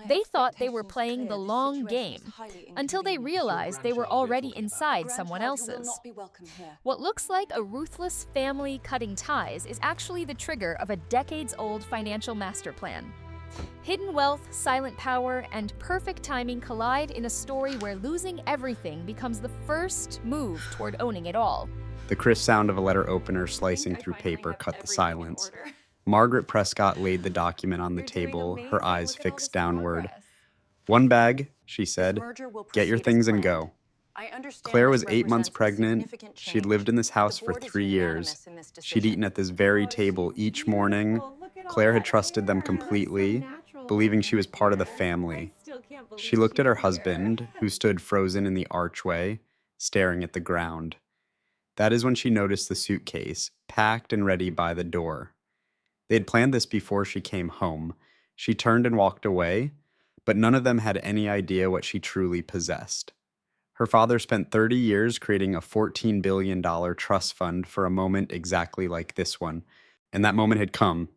They thought they were playing the long game until they realized they were already inside someone else's. What looks like a ruthless family cutting ties is actually the trigger of a decades-old financial master plan. Hidden wealth, silent power, and perfect timing collide in a story where losing everything becomes the first move toward owning it all. The crisp sound of a letter opener slicing through paper cut the silence. Margaret Prescott laid the document on the table, her eyes fixed downward. "One bag," she said. "Get your things and go." Claire was 8 months pregnant. She'd lived in this house for 3 years. She'd eaten at this very table each morning. Claire had trusted them completely, believing she was part of the family. She looked at her husband, who stood frozen in the archway, staring at the ground. That is when she noticed the suitcase, packed and ready by the door. They had planned this before she came home. She turned and walked away, but none of them had any idea what she truly possessed. Her father spent 30 years creating a $14 billion trust fund for a moment exactly like this one, and that moment had come.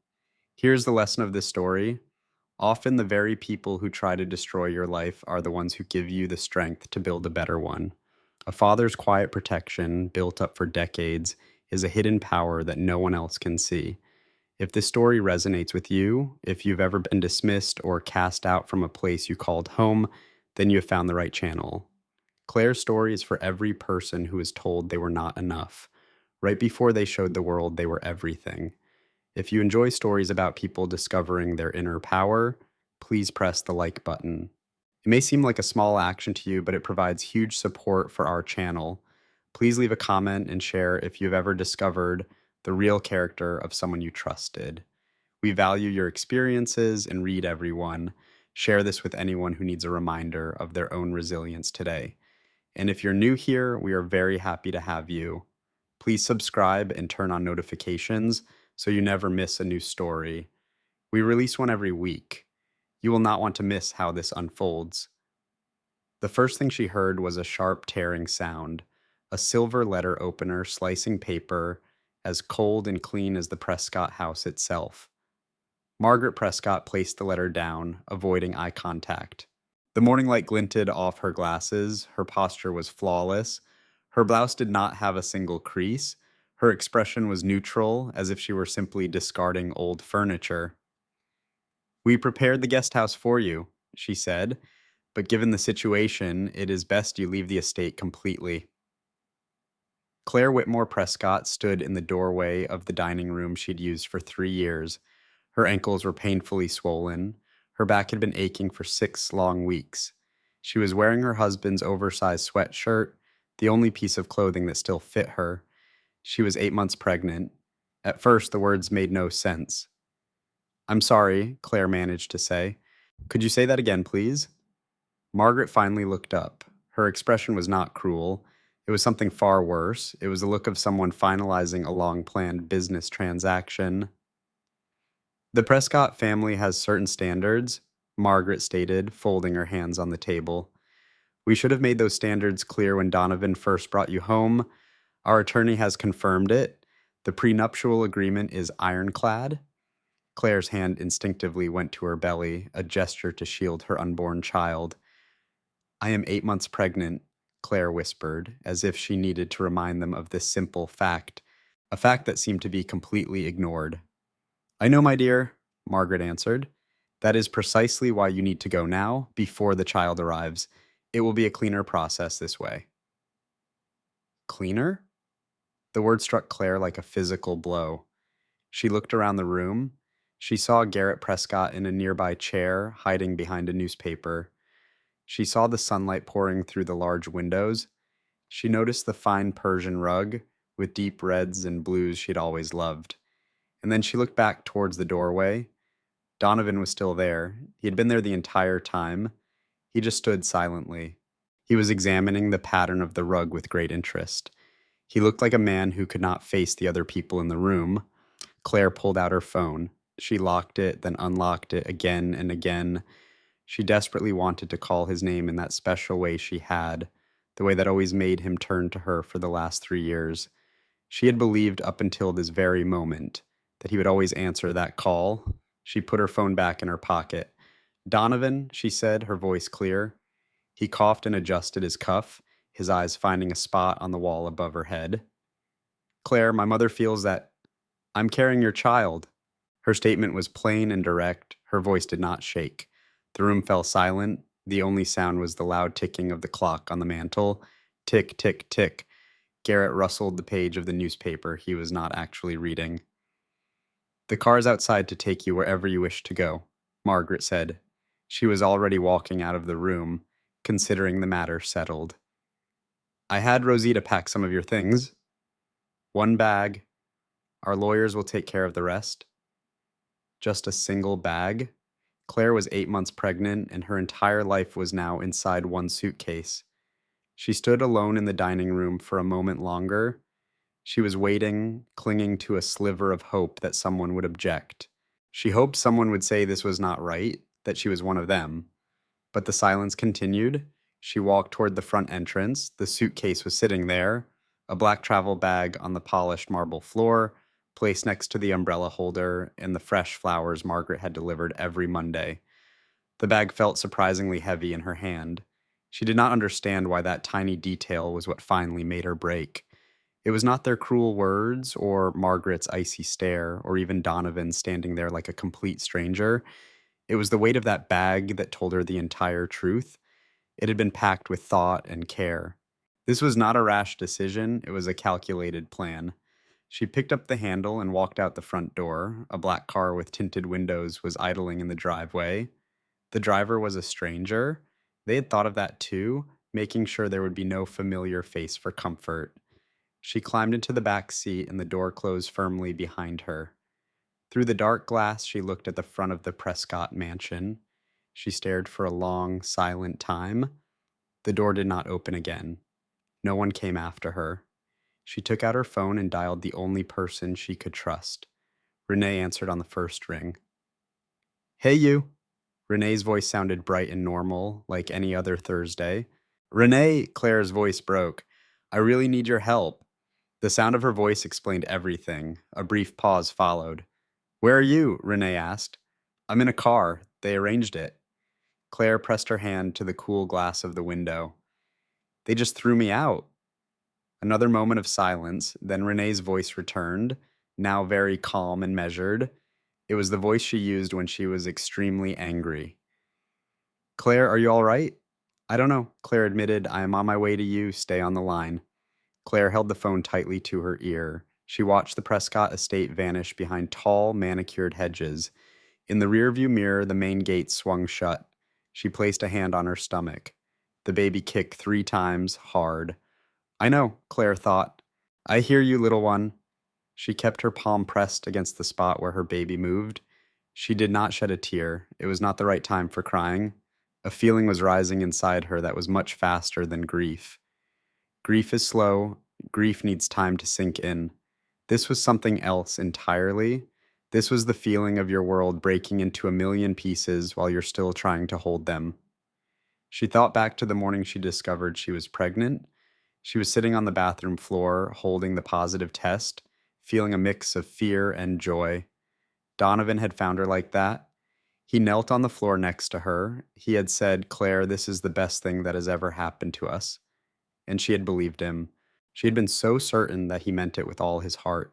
Here's the lesson of this story. Often the very people who try to destroy your life are the ones who give you the strength to build a better one. A father's quiet protection, built up for decades, is a hidden power that no one else can see. If this story resonates with you, if you've ever been dismissed or cast out from a place you called home, then you have found the right channel. Claire's story is for every person who was told they were not enough. Right before they showed the world they were everything. If you enjoy stories about people discovering their inner power, please press the like button. It may seem like a small action to you, but it provides huge support for our channel. Please leave a comment and share if you've ever discovered the real character of someone you trusted. We value your experiences and read everyone. Share this with anyone who needs a reminder of their own resilience today. And if you're new here, we are very happy to have you. Please subscribe and turn on notifications so you never miss a new story. We release one every week. You will not want to miss how this unfolds. The first thing she heard was a sharp tearing sound, a silver letter opener slicing paper, as cold and clean as the Prescott house itself. Margaret Prescott placed the letter down, avoiding eye contact. The morning light glinted off her glasses. Her posture was flawless. Her blouse did not have a single crease. Her expression was neutral, as if she were simply discarding old furniture. "We prepared the guest house for you," she said, "but given the situation, it is best you leave the estate completely." Claire Whitmore Prescott stood in the doorway of the dining room she'd used for 3 years. Her ankles were painfully swollen. Her back had been aching for 6 long weeks. She was wearing her husband's oversized sweatshirt, the only piece of clothing that still fit her. She was 8 months pregnant. At first, the words made no sense. "I'm sorry," Claire managed to say. "Could you say that again, please?" Margaret finally looked up. Her expression was not cruel. It was something far worse. It was the look of someone finalizing a long-planned business transaction. "The Prescott family has certain standards," Margaret stated, folding her hands on the table. "We should have made those standards clear when Donovan first brought you home. Our attorney has confirmed it. The prenuptial agreement is ironclad." Claire's hand instinctively went to her belly, a gesture to shield her unborn child. "I am 8 months pregnant," Claire whispered, as if she needed to remind them of this simple fact, a fact that seemed to be completely ignored. "I know, my dear," Margaret answered. "That is precisely why you need to go now, before the child arrives. It will be a cleaner process this way." Cleaner? The word struck Claire like a physical blow. She looked around the room. She saw Garrett Prescott in a nearby chair, hiding behind a newspaper. She saw the sunlight pouring through the large windows. She noticed the fine Persian rug, with deep reds and blues she'd always loved. And then she looked back towards the doorway. Donovan was still there. He had been there the entire time. He just stood silently. He was examining the pattern of the rug with great interest. He looked like a man who could not face the other people in the room. Claire pulled out her phone. She locked it, then unlocked it again and again. She desperately wanted to call his name in that special way she had, the way that always made him turn to her for the last 3 years. She had believed up until this very moment that he would always answer that call. She put her phone back in her pocket. Donovan, she said, her voice clear. He coughed and adjusted his cuff, his eyes finding a spot on the wall above her head. Claire, my mother feels that I'm carrying your child. Her statement was plain and direct. Her voice did not shake. The room fell silent. The only sound was the loud ticking of the clock on the mantel. Tick, tick, tick. Garrett rustled the page of the newspaper he was not actually reading. The car's outside to take you wherever you wish to go, Margaret said. She was already walking out of the room, considering the matter settled. I had Rosita pack some of your things. One bag. Our lawyers will take care of the rest. Just a single bag? Claire was 8 months pregnant, and her entire life was now inside one suitcase. She stood alone in the dining room for a moment longer. She was waiting, clinging to a sliver of hope that someone would object. She hoped someone would say this was not right, that she was one of them. But the silence continued. She walked toward the front entrance. The suitcase was sitting there, a black travel bag on the polished marble floor, placed next to the umbrella holder and the fresh flowers Margaret had delivered every Monday. The bag felt surprisingly heavy in her hand. She did not understand why that tiny detail was what finally made her break. It was not their cruel words, or Margaret's icy stare, or even Donovan standing there like a complete stranger. It was the weight of that bag that told her the entire truth. It had been packed with thought and care. This was not a rash decision, it was a calculated plan. She picked up the handle and walked out the front door. A black car with tinted windows was idling in the driveway. The driver was a stranger. They had thought of that too, making sure there would be no familiar face for comfort. She climbed into the back seat and the door closed firmly behind her. Through the dark glass, she looked at the front of the Prescott mansion. She stared for a long, silent time. The door did not open again. No one came after her. She took out her phone and dialed the only person she could trust. Renee answered on the first ring. Hey, you. Renee's voice sounded bright and normal, like any other Thursday. Renee, Claire's voice broke. I really need your help. The sound of her voice explained everything. A brief pause followed. Where are you? Renee asked. I'm in a car. They arranged it. Claire pressed her hand to the cool glass of the window. They just threw me out. Another moment of silence, then Renee's voice returned, now very calm and measured. It was the voice she used when she was extremely angry. Claire, are you all right? I don't know, Claire admitted. I am on my way to you. Stay on the line. Claire held the phone tightly to her ear. She watched the Prescott estate vanish behind tall, manicured hedges. In the rearview mirror, the main gate swung shut. She placed a hand on her stomach. The baby kicked 3 times, hard. I know, Claire thought. I hear you, little one. She kept her palm pressed against the spot where her baby moved. She did not shed a tear. It was not the right time for crying. A feeling was rising inside her that was much faster than grief. Grief is slow. Grief needs time to sink in. This was something else entirely. This was the feeling of your world breaking into a million pieces while you're still trying to hold them. She thought back to the morning she discovered she was pregnant. She was sitting on the bathroom floor, holding the positive test, feeling a mix of fear and joy. Donovan had found her like that. He knelt on the floor next to her. He had said, Claire, this is the best thing that has ever happened to us. And she had believed him. She had been so certain that he meant it with all his heart.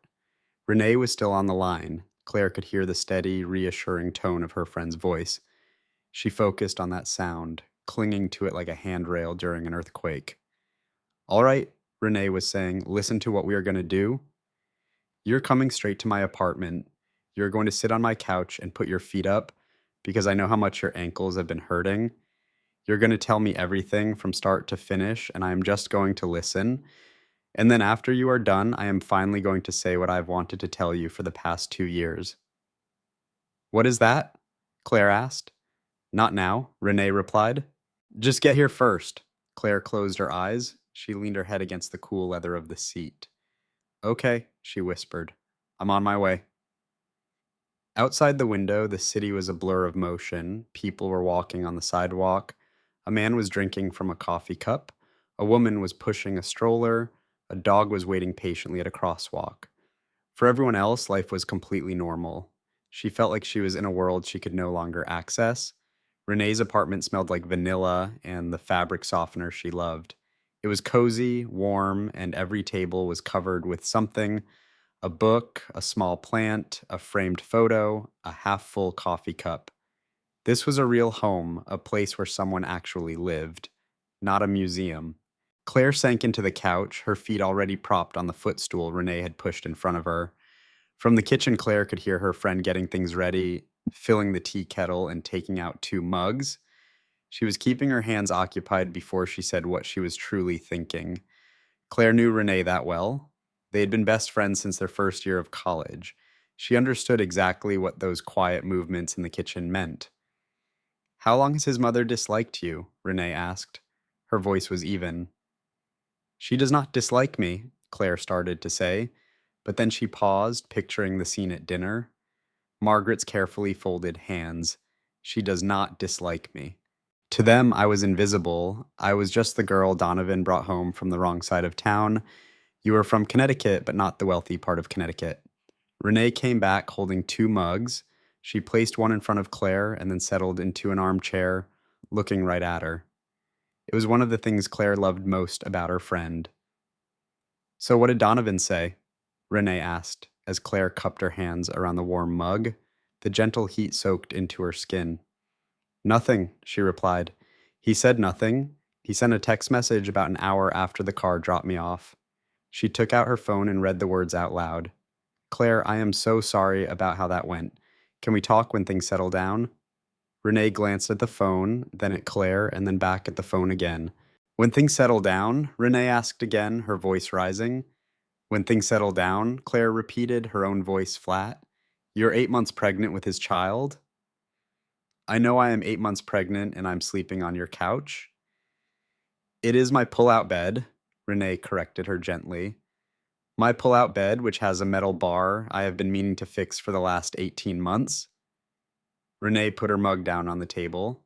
Renee was still on the line. Claire could hear the steady, reassuring tone of her friend's voice. She focused on that sound, clinging to it like a handrail during an earthquake. All right, Renee was saying, listen to what we are going to do. You're coming straight to my apartment. You're going to sit on my couch and put your feet up because I know how much your ankles have been hurting. You're going to tell me everything from start to finish, and I am just going to listen. And then after you are done, I am finally going to say what I've wanted to tell you for the past 2 years. What is that? Claire asked. Not now, Renee replied. Just get here first. Claire closed her eyes. She leaned her head against the cool leather of the seat. Okay, she whispered. I'm on my way. Outside the window, the city was a blur of motion. People were walking on the sidewalk. A man was drinking from a coffee cup. A woman was pushing a stroller. A dog was waiting patiently at a crosswalk. For everyone else, life was completely normal. She felt like she was in a world she could no longer access. Renee's apartment smelled like vanilla and the fabric softener she loved. It was cozy, warm, and every table was covered with something: a book, a small plant, a framed photo, a half full coffee cup. This was a real home, a place where someone actually lived, not a museum. Claire sank into the couch, her feet already propped on the footstool Renee had pushed in front of her. From the kitchen, Claire could hear her friend getting things ready, filling the tea kettle and taking out 2 mugs. She was keeping her hands occupied before she said what she was truly thinking. Claire knew Renee that well. They had been best friends since their first year of college. She understood exactly what those quiet movements in the kitchen meant. "How long has his mother disliked you?" Renee asked. Her voice was even. "She does not dislike me," Claire started to say, but then she paused, picturing the scene at dinner. Margaret's carefully folded hands. "She does not dislike me. To them, I was invisible. I was just the girl Donovan brought home from the wrong side of town. You were from Connecticut, but not the wealthy part of Connecticut." Renee came back holding 2 mugs. She placed one in front of Claire and then settled into an armchair, looking right at her. It was one of the things Claire loved most about her friend. "So what did Donovan say?" Renee asked, as Claire cupped her hands around the warm mug. The gentle heat soaked into her skin. "Nothing," she replied. "He said nothing. He sent a text message about an hour after the car dropped me off." She took out her phone and read the words out loud. "Claire, I am so sorry about how that went. Can we talk when things settle down?" Renee glanced at the phone, then at Claire, and then back at the phone again. "When things settle down?" Renee asked again, her voice rising. "When things settle down?" Claire repeated, her own voice flat. "You're 8 months pregnant with his child?" "I know I am 8 months pregnant and I'm sleeping on your couch." "It is my pull-out bed," Renee corrected her gently. "My pull-out bed, which has a metal bar I have been meaning to fix for the last 18 months. Renee put her mug down on the table.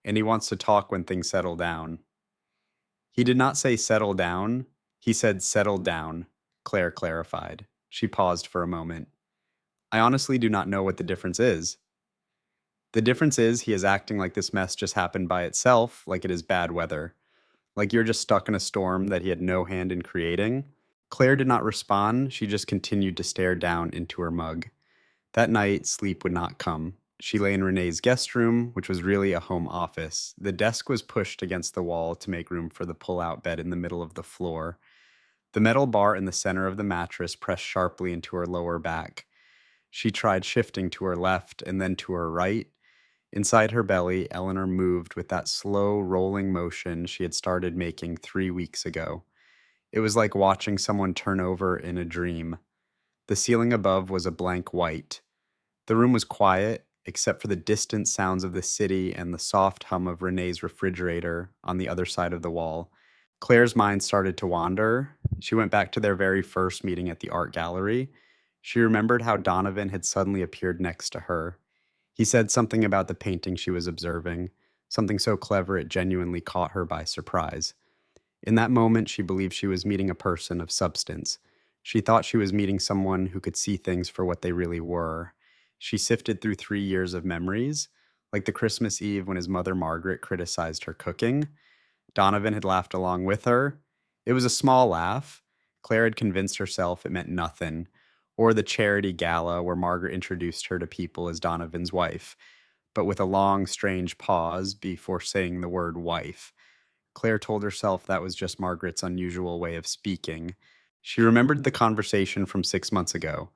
"And he wants to talk when things settle down." "He did not say settle down. He said settle down," Claire clarified. She paused for a moment. "I honestly do not know what the difference is." "The difference is he is acting like this mess just happened by itself, like it is bad weather. Like you're just stuck in a storm that he had no hand in creating." Claire did not respond. She just continued to stare down into her mug. That night, sleep would not come. She lay in Renee's guest room, which was really a home office. The desk was pushed against the wall to make room for the pull-out bed in the middle of the floor. The metal bar in the center of the mattress pressed sharply into her lower back. She tried shifting to her left and then to her right. Inside her belly, Eleanor moved with that slow, rolling motion she had started making 3 weeks ago. It was like watching someone turn over in a dream. The ceiling above was a blank white. The room was quiet, except for the distant sounds of the city and the soft hum of Renee's refrigerator on the other side of the wall. Claire's mind started to wander. She went back to their very first meeting at the art gallery. She remembered how Donovan had suddenly appeared next to her. He said something about the painting she was observing, something so clever it genuinely caught her by surprise. In that moment, she believed she was meeting a person of substance. She thought she was meeting someone who could see things for what they really were. She sifted through 3 years of memories, like the Christmas Eve when his mother Margaret criticized her cooking. Donovan had laughed along with her. It was a small laugh. Claire had convinced herself it meant nothing. Or the charity gala where Margaret introduced her to people as Donovan's wife, but with a long, strange pause before saying the word wife. Claire told herself that was just Margaret's unusual way of speaking. She remembered the conversation from 6 months ago.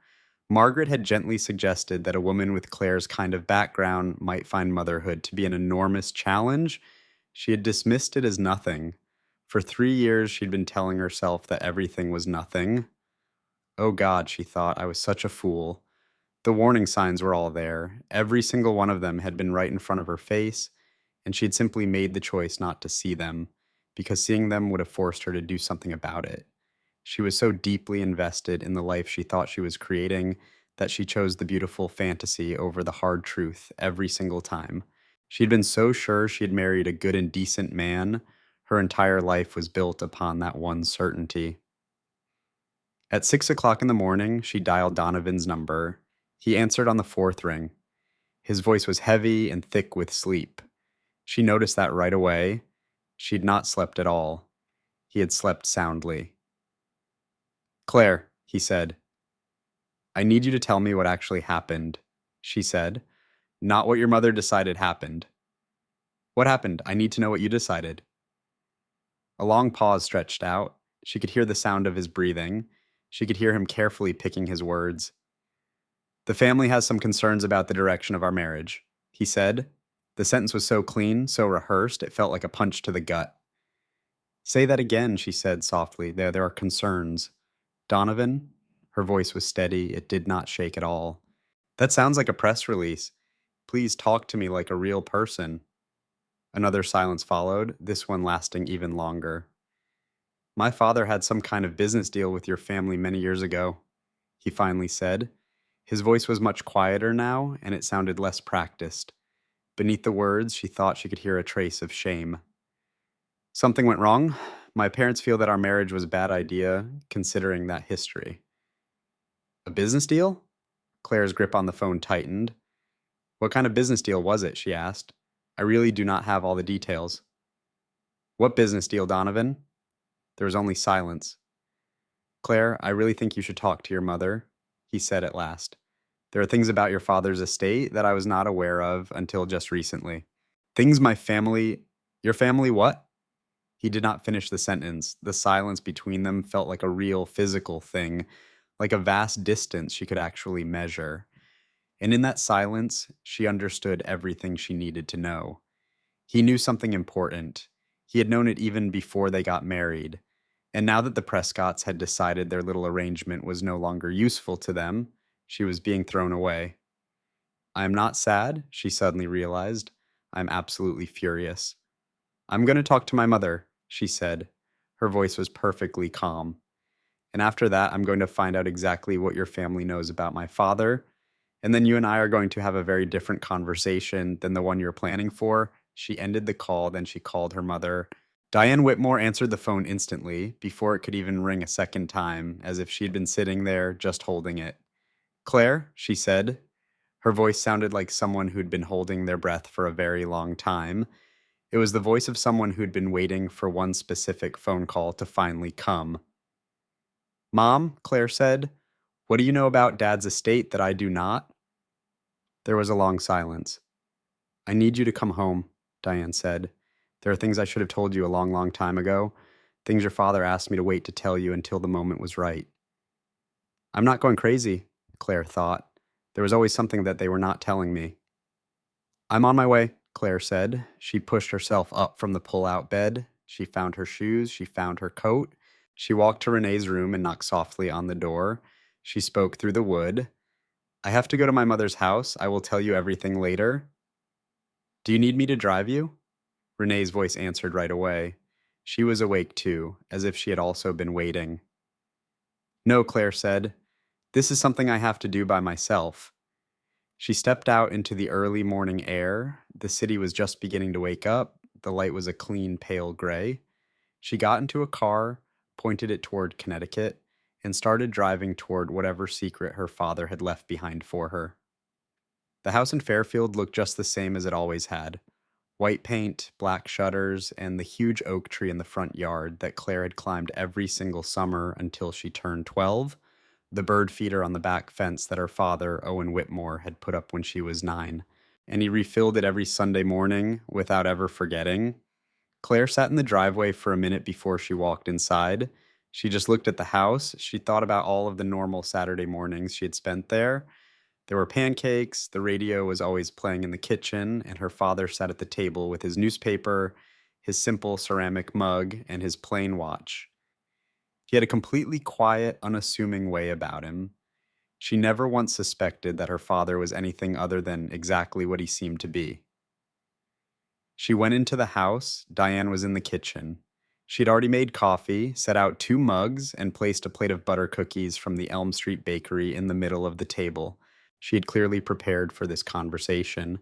Margaret had gently suggested that a woman with Claire's kind of background might find motherhood to be an enormous challenge. She had dismissed it as nothing. For 3 years, she'd been telling herself that everything was nothing. Oh God, she thought, I was such a fool. The warning signs were all there. Every single one of them had been right in front of her face, and she had simply made the choice not to see them, because seeing them would have forced her to do something about it. She was so deeply invested in the life she thought she was creating that she chose the beautiful fantasy over the hard truth every single time. She had been so sure she had married a good and decent man. Her entire life was built upon that one certainty. At 6 o'clock in the morning, she dialed Donovan's number. He answered on the fourth ring. His voice was heavy and thick with sleep. She noticed that right away. She'd not slept at all. He had slept soundly. "Claire," he said, "I need you to tell me what actually happened," she said. "Not what your mother decided happened." "What happened? I need to know what you decided." A long pause stretched out. She could hear the sound of his breathing. She could hear him carefully picking his words. "The family has some concerns about the direction of our marriage," he said. The sentence was so clean, so rehearsed, it felt like a punch to the gut. "Say that again," she said softly. There are concerns." "Donovan?" Her voice was steady. It did not shake at all. "That sounds like a press release. Please talk to me like a real person." Another silence followed, this one lasting even longer. "My father had some kind of business deal with your family many years ago," he finally said. His voice was much quieter now, and it sounded less practiced. Beneath the words, she thought she could hear a trace of shame. "Something went wrong. My parents feel that our marriage was a bad idea, considering that history." "A business deal?" Claire's grip on the phone tightened. "What kind of business deal was it?" she asked. "I really do not have all the details." "What business deal, Donovan?" There was only silence. "Claire, I really think you should talk to your mother," he said at last. "There are things about your father's estate that I was not aware of until just recently. Things my family... Your family what?" He did not finish the sentence. The silence between them felt like a real physical thing, like a vast distance she could actually measure. And in that silence, she understood everything she needed to know. He knew something important. He had known it even before they got married. And now that the Prescotts had decided their little arrangement was no longer useful to them, she was being thrown away. "I am not sad," she suddenly realized. "I'm absolutely furious." "I'm going to talk to my mother," she said. Her voice was perfectly calm. "And after that, I'm going to find out exactly what your family knows about my father. And then you and I are going to have a very different conversation than the one you're planning for." She ended the call, then she called her mother. Diane Whitmore answered the phone instantly, before it could even ring a second time, as if she'd been sitting there, just holding it. "Claire," she said. Her voice sounded like someone who'd been holding their breath for a very long time. It was the voice of someone who'd been waiting for one specific phone call to finally come. "Mom," Claire said, "what do you know about Dad's estate that I do not?" There was a long silence. "I need you to come home," Diane said. "There are things I should have told you a long, long time ago. Things your father asked me to wait to tell you until the moment was right." "I'm not going crazy," Claire thought. There was always something that they were not telling me. "I'm on my way," Claire said. She pushed herself up from the pull-out bed. She found her shoes. She found her coat. She walked to Renee's room and knocked softly on the door. She spoke through the wood. "I have to go to my mother's house. I will tell you everything later." "Do you need me to drive you?" Renee's voice answered right away. She was awake too, as if she had also been waiting. "No," Claire said. "This is something I have to do by myself." She stepped out into the early morning air. The city was just beginning to wake up. The light was a clean, pale gray. She got into a car, pointed it toward Connecticut, and started driving toward whatever secret her father had left behind for her. The house in Fairfield looked just the same as it always had. White paint, black shutters, and the huge oak tree in the front yard that Claire had climbed every single summer until she turned 12, the bird feeder on the back fence that her father, Owen Whitmore, had put up when she was 9, and he refilled it every Sunday morning without ever forgetting. Claire sat in the driveway for a minute before she walked inside. She just looked at the house. She thought about all of the normal Saturday mornings she had spent there. There were pancakes, the radio was always playing in the kitchen, and her father sat at the table with his newspaper, his simple ceramic mug, and his plain watch. He had a completely quiet, unassuming way about him. She never once suspected that her father was anything other than exactly what he seemed to be. She went into the house. Diane was in the kitchen. She had already made coffee, set out 2 mugs, and placed a plate of butter cookies from the Elm Street bakery in the middle of the table. She had clearly prepared for this conversation.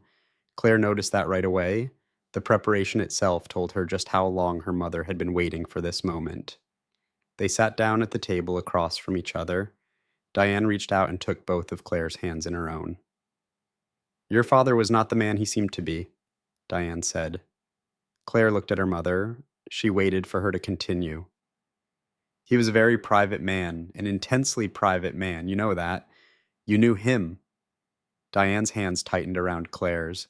Claire noticed that right away. The preparation itself told her just how long her mother had been waiting for this moment. They sat down at the table across from each other. Diane reached out and took both of Claire's hands in her own. "Your father was not the man he seemed to be," Diane said. Claire looked at her mother. She waited for her to continue. He was a very private man, an intensely private man. You know that. You knew him. Diane's hands tightened around Claire's.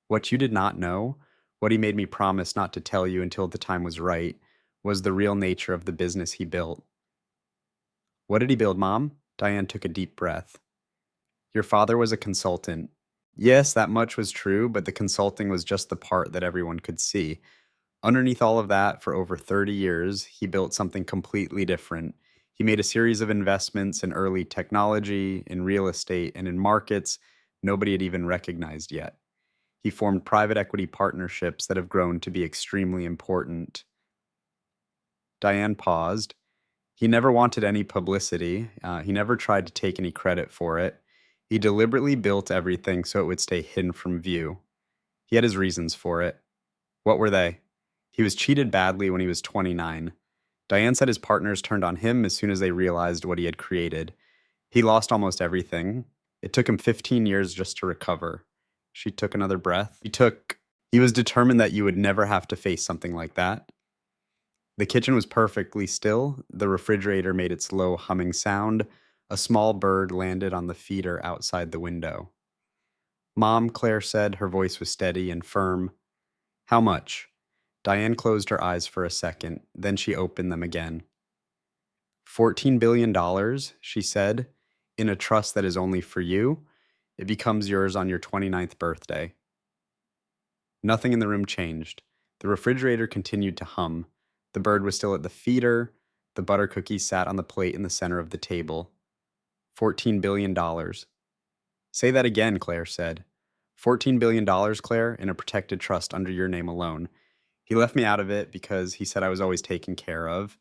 What you did not know, what he made me promise not to tell you until the time was right, was the real nature of the business he built. What did he build, Mom? Diane took a deep breath. Your father was a consultant. Yes, that much was true, but the consulting was just the part that everyone could see. Underneath all of that, for over 30 years, he built something completely different. He made a series of investments in early technology, in real estate, and in markets nobody had even recognized yet. He formed private equity partnerships that have grown to be extremely important. Diane paused. He never wanted any publicity. He never tried to take any credit for it. He deliberately built everything so it would stay hidden from view. He had his reasons for it. What were they? He was cheated badly when he was 29. Diane said his partners turned on him as soon as they realized what he had created. He lost almost everything. It took him 15 years just to recover. She took another breath. He was determined that you would never have to face something like that. The kitchen was perfectly still. The refrigerator made its low humming sound. A small bird landed on the feeder outside the window. Mom, Claire said, her voice was steady and firm. How much? Diane closed her eyes for a second, then she opened them again. $14 billion, she said, in a trust that is only for you. It becomes yours on your 29th birthday. Nothing in the room changed. The refrigerator continued to hum. The bird was still at the feeder. The butter cookies sat on the plate in the center of the table. $14 billion. Say that again, Claire said. $14 billion, Claire, in a protected trust under your name alone. He left me out of it because he said I was always taken care of,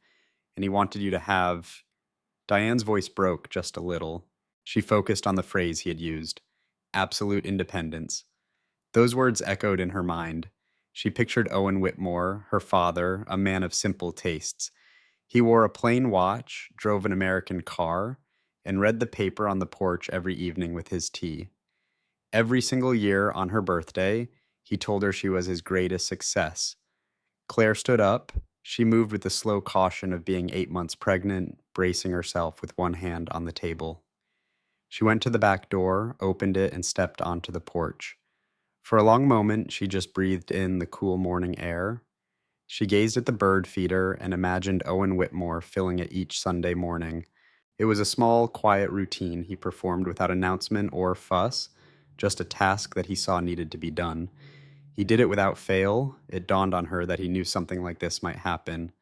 and he wanted you to have... Diane's voice broke just a little. She focused on the phrase he had used. Absolute independence. Those words echoed in her mind. She pictured Owen Whitmore, her father, a man of simple tastes. He wore a plain watch, drove an American car, and read the paper on the porch every evening with his tea. Every single year on her birthday, he told her she was his greatest success. Claire stood up. She moved with the slow caution of being 8 months pregnant, bracing herself with one hand on the table. She went to the back door, opened it, and stepped onto the porch. For a long moment, she just breathed in the cool morning air. She gazed at the bird feeder and imagined Owen Whitmore filling it each Sunday morning. It was a small, quiet routine he performed without announcement or fuss, just a task that he saw needed to be done. He did it without fail. It dawned on her that he knew something like this might happen.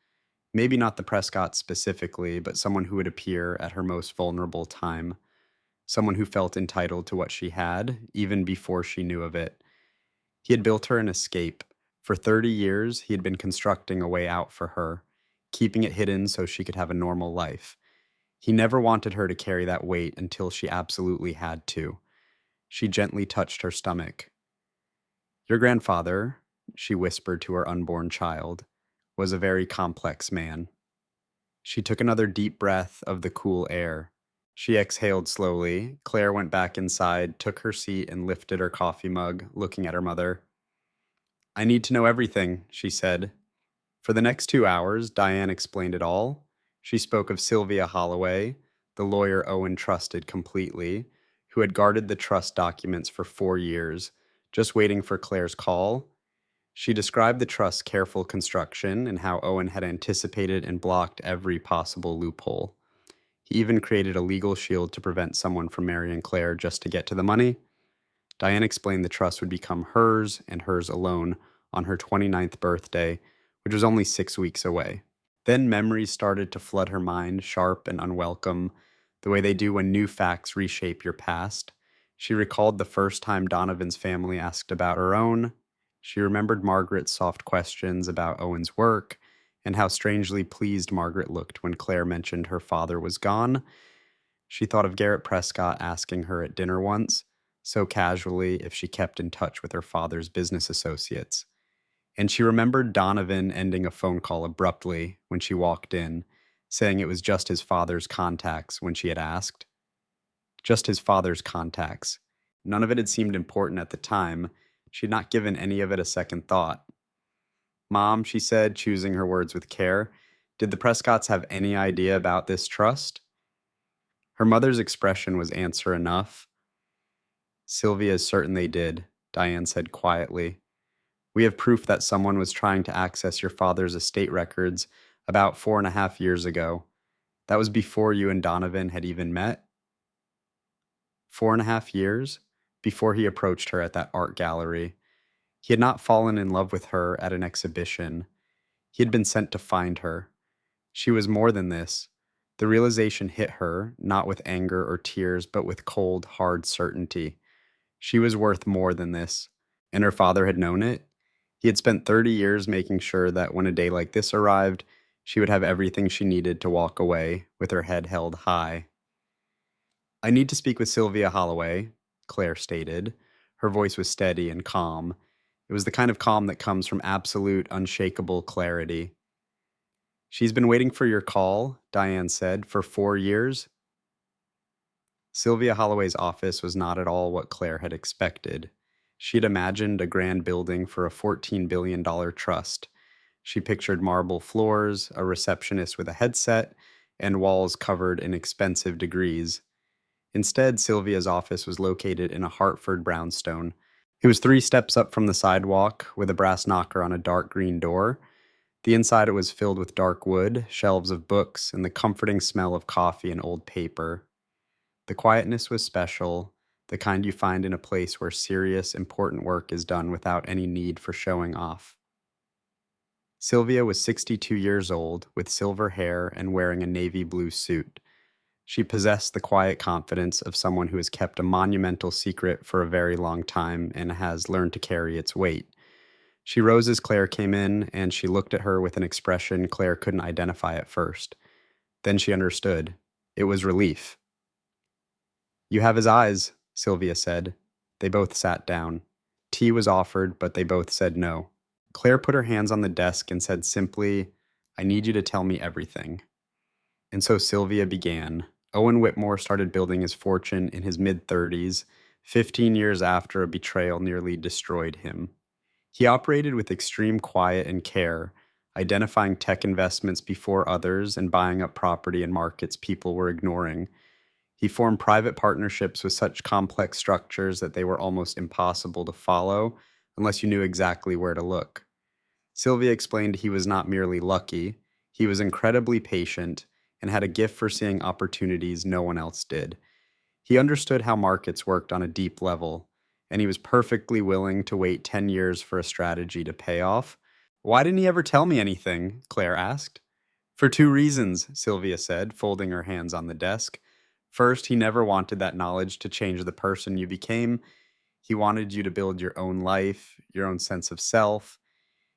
Maybe not the Prescott specifically, but someone who would appear at her most vulnerable time. Someone who felt entitled to what she had, even before she knew of it. He had built her an escape. For 30 years, he had been constructing a way out for her, keeping it hidden so she could have a normal life. He never wanted her to carry that weight until she absolutely had to. She gently touched her stomach. Your grandfather, she whispered to her unborn child, was a very complex man. She took another deep breath of the cool air. She exhaled slowly. Claire went back inside, took her seat, and lifted her coffee mug, looking at her mother. I need to know everything, she said. For the next 2 hours, Diane explained it all. She spoke of Sylvia Holloway, the lawyer Owen trusted completely, who had guarded the trust documents for 4 years, just waiting for Claire's call. She described the trust's careful construction and how Owen had anticipated and blocked every possible loophole. He even created a legal shield to prevent someone from marrying Claire just to get to the money. Diane explained the trust would become hers and hers alone on her 29th birthday, which was only 6 weeks away. Then memories started to flood her mind, sharp and unwelcome, the way they do when new facts reshape your past. She recalled the first time Donovan's family asked about her own. She remembered Margaret's soft questions about Owen's work, and how strangely pleased Margaret looked when Claire mentioned her father was gone. She thought of Garrett Prescott asking her at dinner once, so casually, if she kept in touch with her father's business associates. And she remembered Donovan ending a phone call abruptly when she walked in, saying it was just his father's contacts when she had asked. Just his father's contacts. None of it had seemed important at the time. She had not given any of it a second thought. Mom, she said, choosing her words with care, did the Prescotts have any idea about this trust? Her mother's expression was answer enough. Sylvia is certain they did, Diane said quietly. We have proof that someone was trying to access your father's estate records about 4.5 years ago. That was before you and Donovan had even met. 4.5 years? Before he approached her at that art gallery. He had not fallen in love with her at an exhibition. He had been sent to find her. She was more than this. The realization hit her, not with anger or tears, but with cold, hard certainty. She was worth more than this, and her father had known it. He had spent 30 years making sure that when a day like this arrived, she would have everything she needed to walk away with her head held high. I need to speak with Sylvia Holloway, Claire stated. Her voice was steady and calm. It was the kind of calm that comes from absolute, unshakable clarity. She's been waiting for your call, Diane said, for 4 years. Sylvia Holloway's office was not at all what Claire had expected. She had imagined a grand building for a $14 billion trust. She pictured marble floors, a receptionist with a headset, and walls covered in expensive degrees. Instead, Sylvia's office was located in a Hartford brownstone. It was 3 steps up from the sidewalk, with a brass knocker on a dark green door. The inside it was filled with dark wood, shelves of books, and the comforting smell of coffee and old paper. The quietness was special, the kind you find in a place where serious, important work is done without any need for showing off. Sylvia was 62 years old, with silver hair and wearing a navy blue suit. She possessed the quiet confidence of someone who has kept a monumental secret for a very long time and has learned to carry its weight. She rose as Claire came in, and she looked at her with an expression Claire couldn't identify at first. Then she understood. It was relief. You have his eyes, Sylvia said. They both sat down. Tea was offered, but they both said no. Claire put her hands on the desk and said simply, I need you to tell me everything. And so Sylvia began. Owen Whitmore started building his fortune in his mid-30s, 15 years after a betrayal nearly destroyed him. He operated with extreme quiet and care, identifying tech investments before others and buying up property in markets people were ignoring. He formed private partnerships with such complex structures that they were almost impossible to follow unless you knew exactly where to look. Sylvia explained he was not merely lucky, he was incredibly patient and had a gift for seeing opportunities no one else did. He understood how markets worked on a deep level, and he was perfectly willing to wait 10 years for a strategy to pay off. Why didn't he ever tell me anything? Claire asked. For 2 reasons, Sylvia said, folding her hands on the desk. First, he never wanted that knowledge to change the person you became. He wanted you to build your own life, your own sense of self.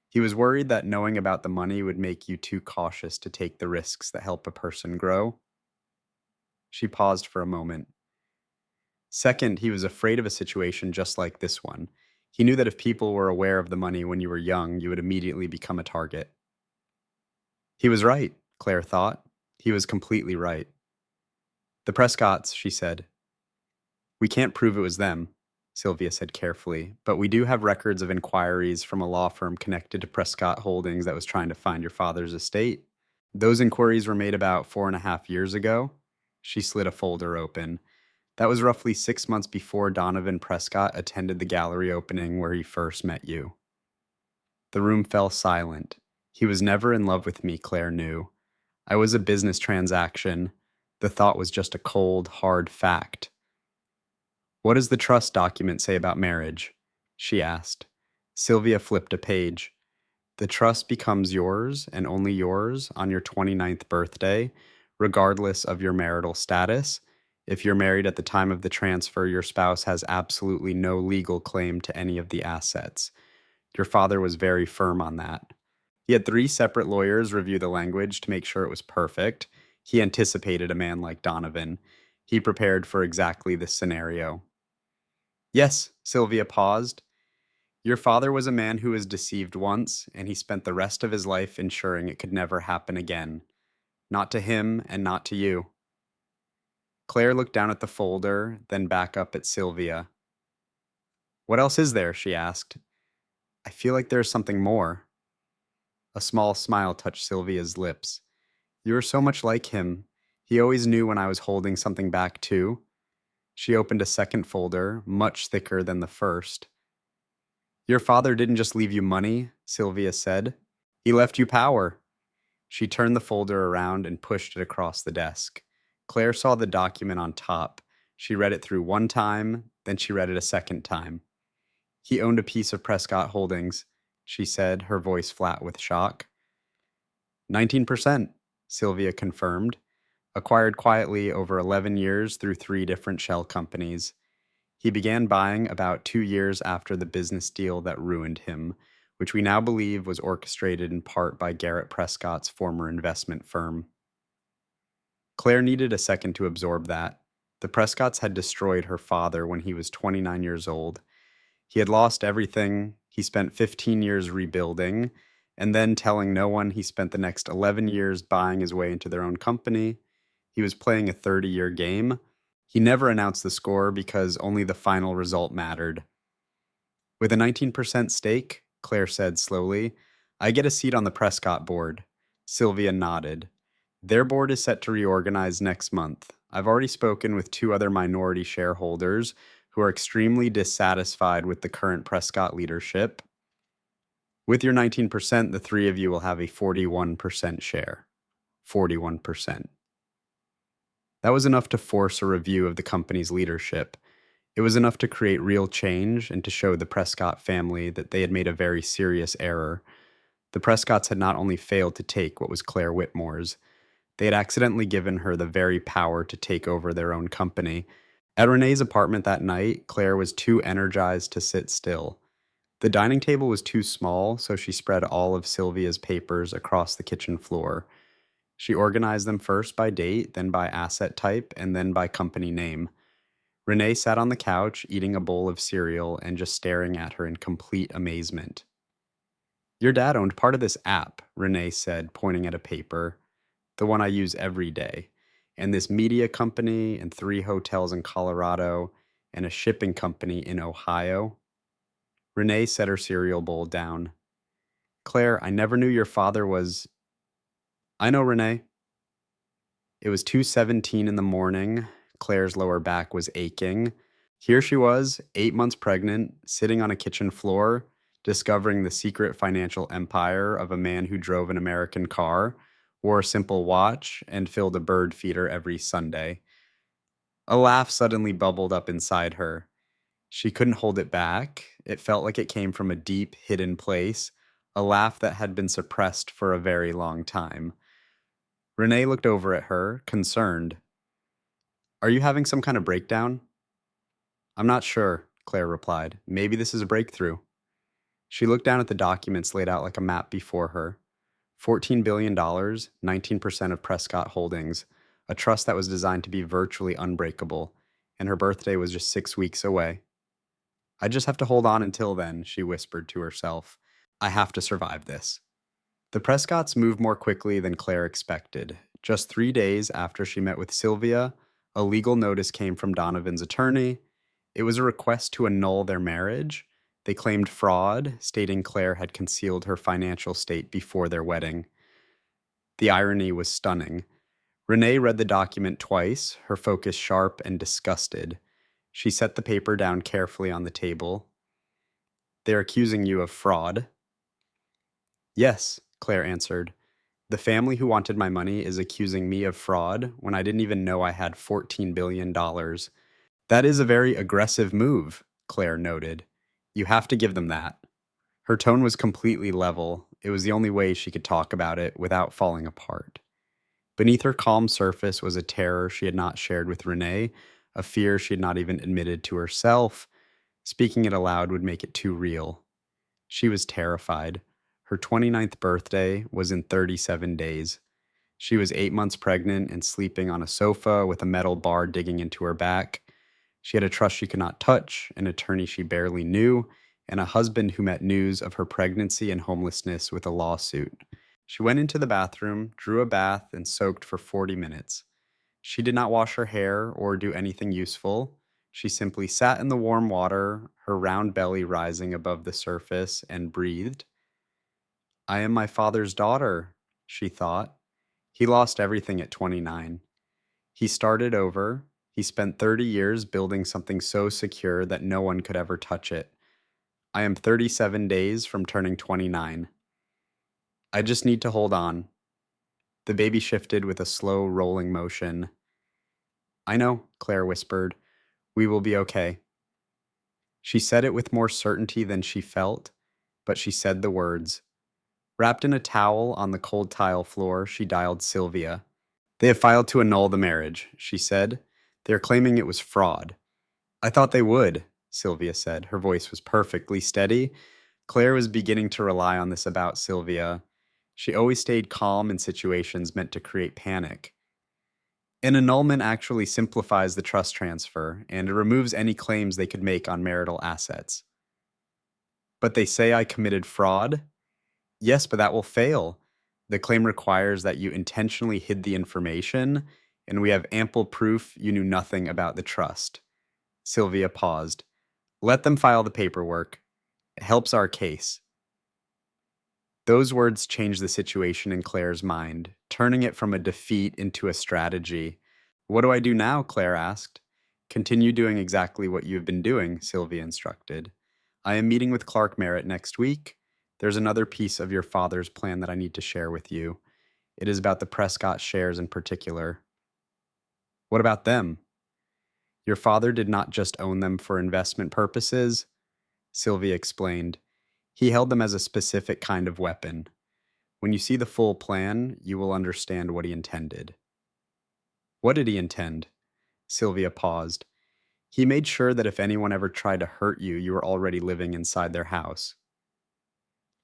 He was worried that knowing about the money would make you too cautious to take the risks that help a person grow. She paused for a moment. Second, he was afraid of a situation just like this one. He knew that if people were aware of the money when you were young, you would immediately become a target. He was right, Claire thought. He was completely right. The Prescotts, she said. We can't prove it was them, Sylvia said carefully, but we do have records of inquiries from a law firm connected to Prescott Holdings that was trying to find your father's estate. Those inquiries were made about 4.5 years ago. She slid a folder open. That was roughly 6 months before Donovan Prescott attended the gallery opening where he first met you. The room fell silent. He was never in love with me, Claire knew. I was a business transaction. The thought was just a cold, hard fact. What does the trust document say about marriage? She asked. Sylvia flipped a page. The trust becomes yours and only yours on your 29th birthday, regardless of your marital status. If you're married at the time of the transfer, your spouse has absolutely no legal claim to any of the assets. Your father was very firm on that. He had 3 separate lawyers review the language to make sure it was perfect. He anticipated a man like Donovan. He prepared for exactly this scenario. Yes, Sylvia paused. Your father was a man who was deceived once, and he spent the rest of his life ensuring it could never happen again. Not to him and not to you. Claire looked down at the folder, then back up at Sylvia. What else is there? She asked. I feel like there's something more. A small smile touched Sylvia's lips. You are so much like him. He always knew when I was holding something back, too. She opened a second folder, much thicker than the first. Your father didn't just leave you money, Sylvia said. He left you power. She turned the folder around and pushed it across the desk. Claire saw the document on top. She read it through one time, then she read it a second time. He owned a piece of Prescott Holdings, she said, her voice flat with shock. 19%, Sylvia confirmed. Acquired quietly over 11 years through 3 different shell companies. He began buying about 2 years after the business deal that ruined him, which we now believe was orchestrated in part by Garrett Prescott's former investment firm. Claire needed a second to absorb that. The Prescotts had destroyed her father when he was 29 years old. He had lost everything. He spent 15 years rebuilding, and then telling no one he spent the next 11 years buying his way into their own company. He was playing a 30-year game. He never announced the score because only the final result mattered. With a 19% stake, Claire said slowly, I get a seat on the Prescott board. Sylvia nodded. Their board is set to reorganize next month. I've already spoken with 2 other minority shareholders who are extremely dissatisfied with the current Prescott leadership. With your 19%, the 3 of you will have a 41% share. 41%. That was enough to force a review of the company's leadership. It was enough to create real change and to show the Prescott family that they had made a very serious error. The Prescotts had not only failed to take what was Claire Whitmore's, they had accidentally given her the very power to take over their own company. At Renee's apartment that night, Claire was too energized to sit still. The dining table was too small, so she spread all of Sylvia's papers across the kitchen floor. She organized them first by date, then by asset type, and then by company name. Renee sat on the couch, eating a bowl of cereal and just staring at her in complete amazement. Your dad owned part of this app, Renee said, pointing at a paper. The one I use every day. And this media company, and 3 hotels in Colorado, and a shipping company in Ohio. Renee set her cereal bowl down. Claire, I never knew your father was... I know, Renee. It was 2:17 in the morning. Claire's lower back was aching. Here she was, 8 months pregnant, sitting on a kitchen floor, discovering the secret financial empire of a man who drove an American car, wore a simple watch, and filled a bird feeder every Sunday. A laugh suddenly bubbled up inside her. She couldn't hold it back. It felt like it came from a deep, hidden place, a laugh that had been suppressed for a very long time. Renee looked over at her, concerned. Are you having some kind of breakdown? I'm not sure, Claire replied. Maybe this is a breakthrough. She looked down at the documents laid out like a map before her. $14 billion, 19% of Prescott Holdings, a trust that was designed to be virtually unbreakable, and her birthday was just 6 weeks away. I just have to hold on until then, she whispered to herself. I have to survive this. The Prescotts moved more quickly than Claire expected. Just 3 days after she met with Sylvia, a legal notice came from Donovan's attorney. It was a request to annul their marriage. They claimed fraud, stating Claire had concealed her financial state before their wedding. The irony was stunning. Renee read the document twice, her focus sharp and disgusted. She set the paper down carefully on the table. They're accusing you of fraud. Yes, Claire answered. The family who wanted my money is accusing me of fraud when I didn't even know I had $14 billion. That is a very aggressive move, Claire noted. You have to give them that. Her tone was completely level. It was the only way she could talk about it without falling apart. Beneath her calm surface was a terror she had not shared with Renee, a fear she had not even admitted to herself. Speaking it aloud would make it too real. She was terrified. Her 29th birthday was in 37 days. She was 8 months pregnant and sleeping on a sofa with a metal bar digging into her back. She had a trust she could not touch, an attorney she barely knew, and a husband who met news of her pregnancy and homelessness with a lawsuit. She went into the bathroom, drew a bath, and soaked for 40 minutes. She did not wash her hair or do anything useful. She simply sat in the warm water, her round belly rising above the surface, and breathed. I am my father's daughter, she thought. He lost everything at 29. He started over. He spent 30 years building something so secure that no one could ever touch it. I am 37 days from turning 29. I just need to hold on. The baby shifted with a slow, rolling motion. I know, Claire whispered. We will be okay. She said it with more certainty than she felt, but she said the words. Wrapped in a towel on the cold tile floor, she dialed Sylvia. They have filed to annul the marriage, she said. They are claiming it was fraud. I thought they would, Sylvia said. Her voice was perfectly steady. Claire was beginning to rely on this about Sylvia. She always stayed calm in situations meant to create panic. An annulment actually simplifies the trust transfer, and it removes any claims they could make on marital assets. But they say I committed fraud? Yes, but that will fail. The claim requires that you intentionally hid the information, and we have ample proof you knew nothing about the trust. Sylvia paused. Let them file the paperwork. It helps our case. Those words changed the situation in Claire's mind, turning it from a defeat into a strategy. What do I do now? Claire asked. Continue doing exactly what you've been doing, Sylvia instructed. I am meeting with Clark Merritt next week. There's another piece of your father's plan that I need to share with you. It is about the Prescott shares in particular. What about them? Your father did not just own them for investment purposes, Sylvia explained. He held them as a specific kind of weapon. When you see the full plan, you will understand what he intended. What did he intend? Sylvia paused. He made sure that if anyone ever tried to hurt you, you were already living inside their house.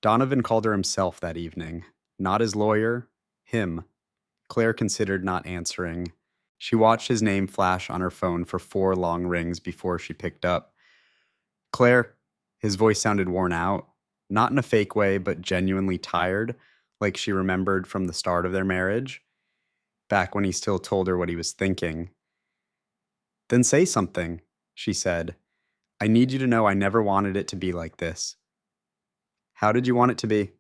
Donovan called her himself that evening. Not his lawyer, him. Claire considered not answering. She watched his name flash on her phone for 4 long rings before she picked up. Claire, his voice sounded worn out, not in a fake way, but genuinely tired, like she remembered from the start of their marriage, back when he still told her what he was thinking. Then say something, she said. I need you to know I never wanted it to be like this. How did you want it to be?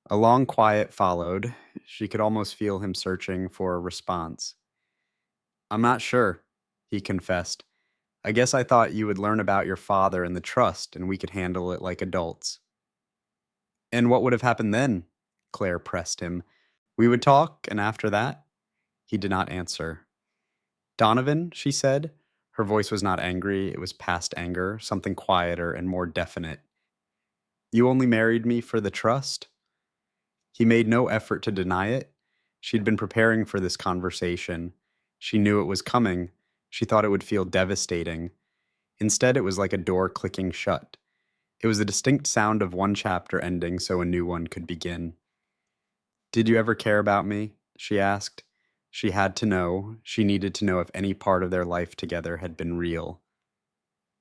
A long quiet followed. She could almost feel him searching for a response. I'm not sure, he confessed. I guess I thought you would learn about your father and the trust, and we could handle it like adults. And what would have happened then? Claire pressed him. We would talk, and after that? He did not answer. Donovan, she said. Her voice was not angry, it was past anger, something quieter and more definite. You only married me for the trust? He made no effort to deny it. She'd been preparing for this conversation. She knew it was coming. She thought it would feel devastating. Instead, it was like a door clicking shut. It was the distinct sound of one chapter ending so a new one could begin. Did you ever care about me? She asked. She had to know. She needed to know if any part of their life together had been real.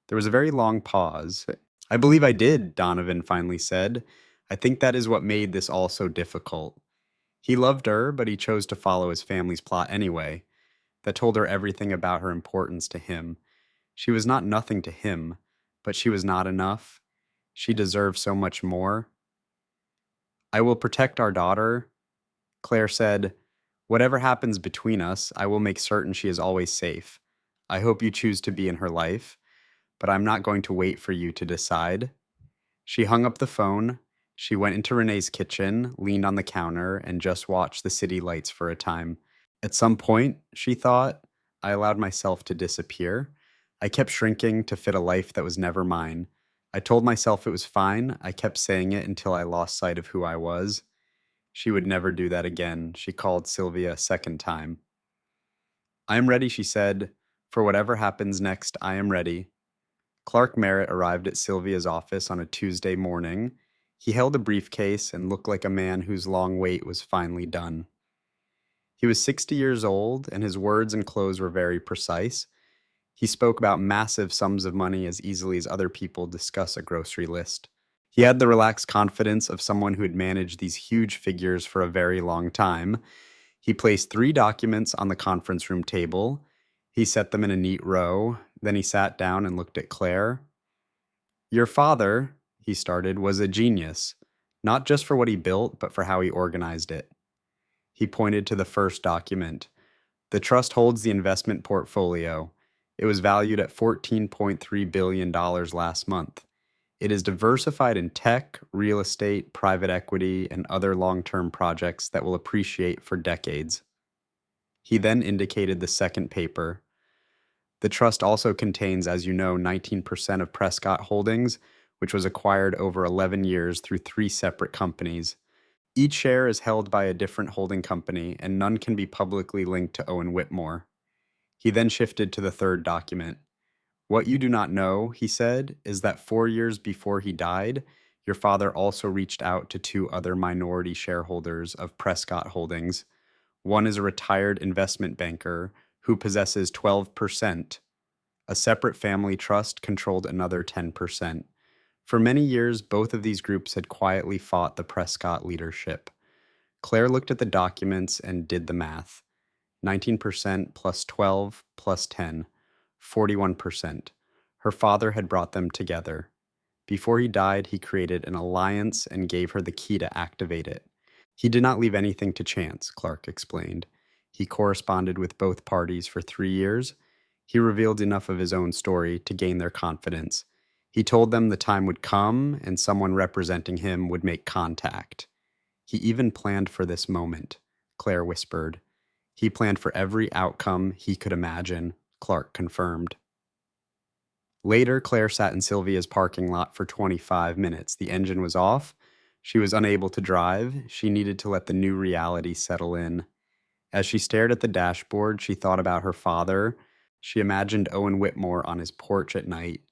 There was a very long pause. I believe I did, Donovan finally said. I think that is what made this all so difficult. He loved her, but he chose to follow his family's plot anyway. That told her everything about her importance to him. She was not nothing to him, but she was not enough. She deserved so much more. I will protect our daughter, Claire said. Whatever happens between us, I will make certain she is always safe. I hope you choose to be in her life, but I'm not going to wait for you to decide. She hung up the phone. She went into Renee's kitchen, leaned on the counter, and just watched the city lights for a time. At some point, she thought, I allowed myself to disappear. I kept shrinking to fit a life that was never mine. I told myself it was fine. I kept saying it until I lost sight of who I was. She would never do that again. She called Sylvia a second time. I am ready, she said. For whatever happens next, I am ready. Clark Merritt arrived at Sylvia's office on a Tuesday morning. He held a briefcase and looked like a man whose long wait was finally done. He was 60 years old, and his words and clothes were very precise. He spoke about massive sums of money as easily as other people discuss a grocery list. He had the relaxed confidence of someone who had managed these huge figures for a very long time. He placed 3 documents on the conference room table. He set them in a neat row. Then he sat down and looked at Claire. Your father, he started, was a genius. not just for what he built, but for how he organized it. He pointed to the first document. The trust holds the investment portfolio. It was valued at $14.3 billion last month. It is diversified in tech, real estate, private equity, and other long-term projects that will appreciate for decades. He then indicated the second paper. The trust also contains, as you know, 19% of Prescott Holdings, which was acquired over 11 years through 3 separate companies. Each share is held by a different holding company, and none can be publicly linked to Owen Whitmore. He then shifted to the third document. What you do not know, he said, is that 4 years before he died, your father also reached out to 2 other minority shareholders of Prescott Holdings. One is a retired investment banker who possesses 12%. A separate family trust controlled another 10%. For many years, both of these groups had quietly fought the Prescott leadership. Claire looked at the documents and did the math. 19% plus 12 plus 10, 41%. Her father had brought them together. Before he died, he created an alliance and gave her the key to activate it. He did not leave anything to chance, Clark explained. He corresponded with both parties for 3 years. He revealed enough of his own story to gain their confidence. He told them the time would come and someone representing him would make contact. He even planned for this moment, Claire whispered. He planned for every outcome he could imagine, Clark confirmed. Later, Claire sat in Sylvia's parking lot for 25 minutes. The engine was off. She was unable to drive. She needed to let the new reality settle in. As she stared at the dashboard, she thought about her father. She imagined Owen Whitmore on his porch at night.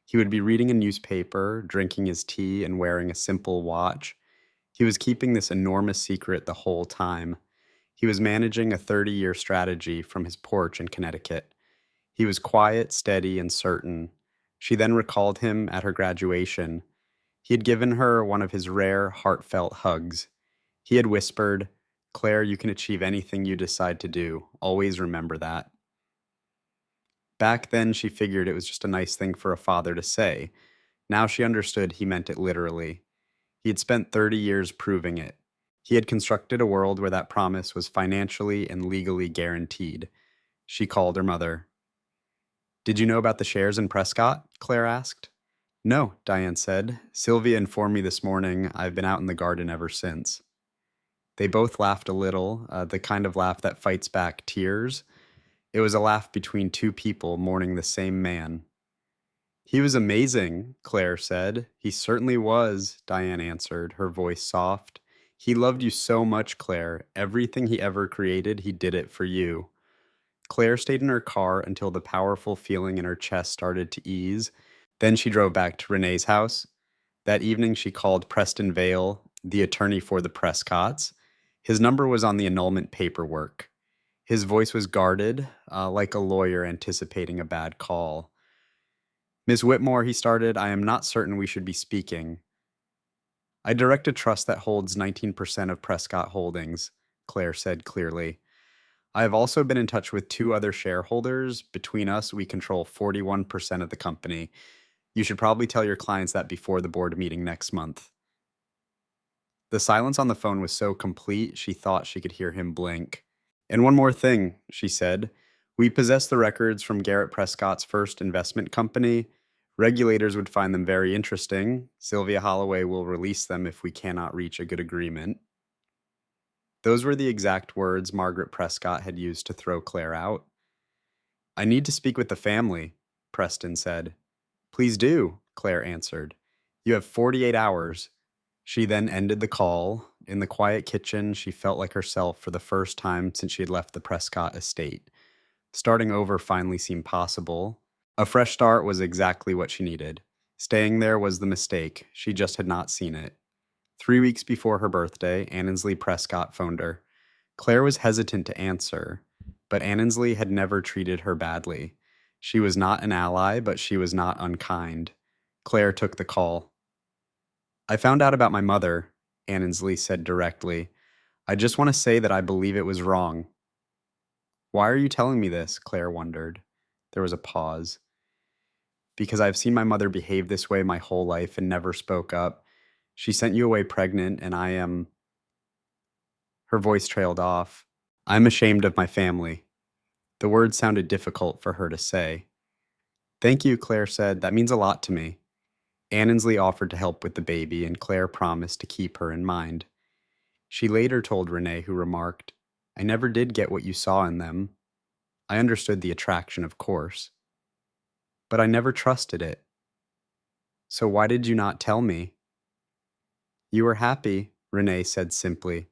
He would be reading a newspaper, drinking his tea, and wearing a simple watch. He was keeping this enormous secret the whole time. He was managing a 30-year strategy from his porch in Connecticut. He was quiet, steady, and certain. She then recalled him at her graduation. He had given her one of his rare, heartfelt hugs. He had whispered, "Claire, you can achieve anything you decide to do. Always remember that." Back then, she figured it was just a nice thing for a father to say. Now she understood he meant it literally. He had spent 30 years proving it. He had constructed a world where that promise was financially and legally guaranteed. She called her mother. "Did you know about the shares in Prescott?" Claire asked. "No," Diane said. "Sylvia informed me this morning. I've been out in the garden ever since." They both laughed a little, the kind of laugh that fights back tears. It was a laugh between 2 people mourning the same man. "He was amazing," Claire said. "He certainly was," Diane answered, her voice soft. "He loved you so much, Claire. Everything he ever created, he did it for you." Claire stayed in her car until the powerful feeling in her chest started to ease. Then she drove back to Renee's house. That evening, she called Preston Vale, the attorney for the Prescotts. His number was on the annulment paperwork. His voice was guarded, like a lawyer anticipating a bad call. "Ms. Whitmore," he started, "I am not certain we should be speaking." "I direct a trust that holds 19% of Prescott Holdings," Claire said clearly. "I have also been in touch with 2 other shareholders. Between us, we control 41% of the company. You should probably tell your clients that before the board meeting next month." The silence on the phone was so complete, she thought she could hear him blink. "And one more thing," she said. "We possess the records from Garrett Prescott's first investment company. Regulators would find them very interesting. Sylvia Holloway will release them if we cannot reach a good agreement." Those were the exact words Margaret Prescott had used to throw Claire out. "I need to speak with the family," Preston said. "Please do," Claire answered. "You have 48 hours. She then ended the call. In the quiet kitchen, she felt like herself for the first time since she had left the Prescott estate. Starting over finally seemed possible. A fresh start was exactly what she needed. Staying there was the mistake. She just had not seen it. 3 weeks before her birthday, Annesley Prescott phoned her. Claire was hesitant to answer, but Annesley had never treated her badly. She was not an ally, but she was not unkind. Claire took the call. "I found out about my mother," Annesley said directly. "I just want to say that I believe it was wrong." "Why are you telling me this?" Claire wondered. There was a pause. "Because I've seen my mother behave this way my whole life and never spoke up. She sent you away pregnant, and I am. Her voice trailed off. I'm ashamed of my family. The words sounded difficult for her to say. Thank you, Claire said. That means a lot to me. Annesley offered to help with the baby, and Claire promised to keep her in mind. She later told Renee, who remarked, I never did get what you saw in them. I understood the attraction, of course. But I never trusted it. So why did you not tell me? You were happy, Renee said simply.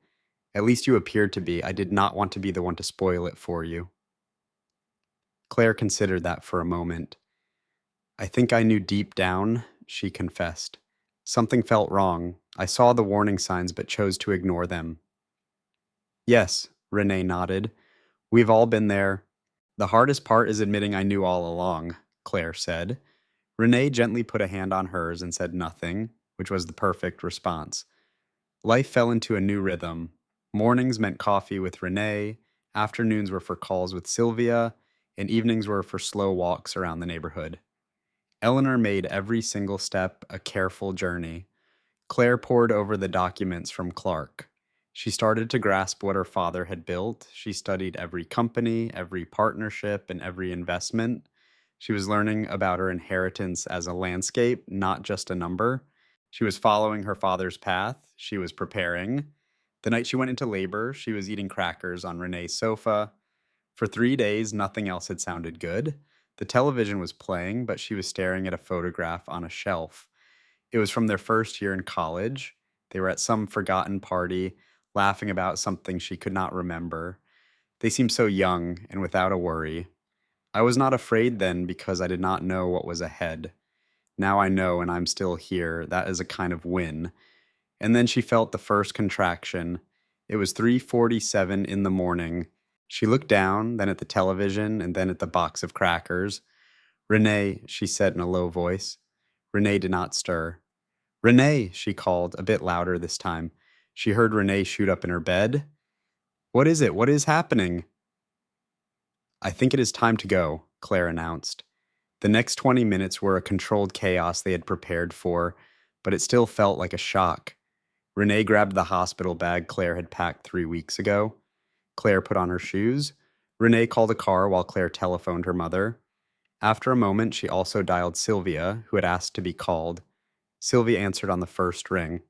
At least you appeared to be. I did not want to be the one to spoil it for you. Claire considered that for a moment. I think I knew deep down, she confessed. Something felt wrong. I saw the warning signs but chose to ignore them. Yes, Renee nodded. We've all been there. The hardest part is admitting I knew all along, Claire said. Renee gently put a hand on hers and said nothing, which was the perfect response. Life fell into a new rhythm. Mornings meant coffee with Renee, afternoons were for calls with Sylvia, and evenings were for slow walks around the neighborhood. Eleanor made every single step a careful journey. Claire pored over the documents from Clark. She started to grasp what her father had built. She studied every company, every partnership, and every investment. She was learning about her inheritance as a landscape, not just a number. She was following her father's path. She was preparing. The night she went into labor, she was eating crackers on Renee's sofa. For 3 days, nothing else had sounded good. The television was playing, but she was staring at a photograph on a shelf. It was from their first year in college. They were at some forgotten party, laughing about something she could not remember. They seemed so young and without a worry. I was not afraid then because I did not know what was ahead. Now I know and I'm still here. That is a kind of win. And then she felt the first contraction. It was 3:47 in the morning. She looked down, then at the television, and then at the box of crackers. Renee, she said in a low voice. Renee did not stir. Renee, she called, a bit louder this time. She heard Renee shoot up in her bed. What is it? What is happening? I think it is time to go, Claire announced. The next 20 minutes were a controlled chaos they had prepared for, but it still felt like a shock. Renee grabbed the hospital bag Claire had packed 3 weeks ago. Claire put on her shoes. Renee called a car while Claire telephoned her mother. After a moment, she also dialed Sylvia, who had asked to be called. Sylvia answered on the first ring.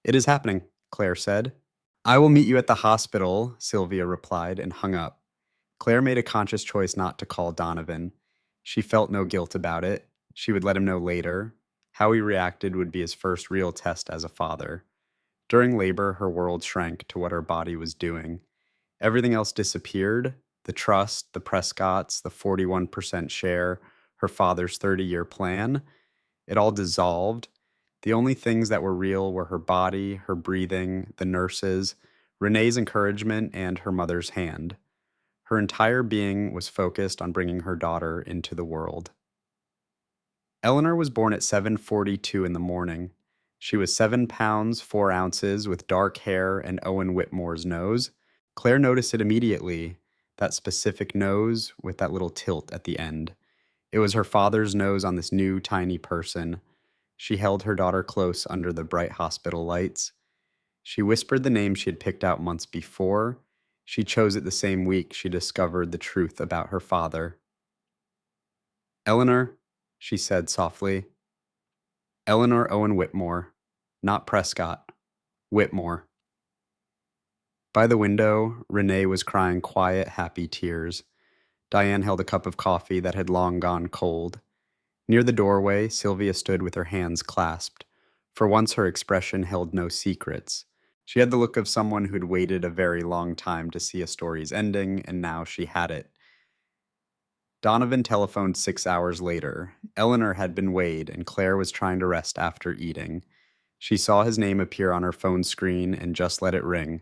It is happening, Claire said. I will meet you at the hospital, Sylvia replied and hung up. Claire made a conscious choice not to call Donovan. She felt no guilt about it. She would let him know later. How he reacted would be his first real test as a father. During labor, her world shrank to what her body was doing. Everything else disappeared. The trust, the Prescotts, the 41% share, her father's 30-year plan. It all dissolved. The only things that were real were her body, her breathing, the nurses, Renee's encouragement, and her mother's hand. Her entire being was focused on bringing her daughter into the world. Eleanor was born at 7:42 in the morning. She was 7 pounds, 4 ounces, with dark hair and Owen Whitmore's nose. Claire noticed it immediately, that specific nose with that little tilt at the end. It was her father's nose on this new, tiny person. She held her daughter close under the bright hospital lights. She whispered the name she had picked out months before. She chose it the same week she discovered the truth about her father. Eleanor, she said softly. Eleanor Owen Whitmore, not Prescott. Whitmore. By the window, Renee was crying quiet, happy tears. Diane held a cup of coffee that had long gone cold. Near the doorway, Sylvia stood with her hands clasped. For once her expression held no secrets. She had the look of someone who'd waited a very long time to see a story's ending, and now she had it. Donovan telephoned 6 hours later. Eleanor had been weighed, and Claire was trying to rest after eating. She saw his name appear on her phone screen and just let it ring.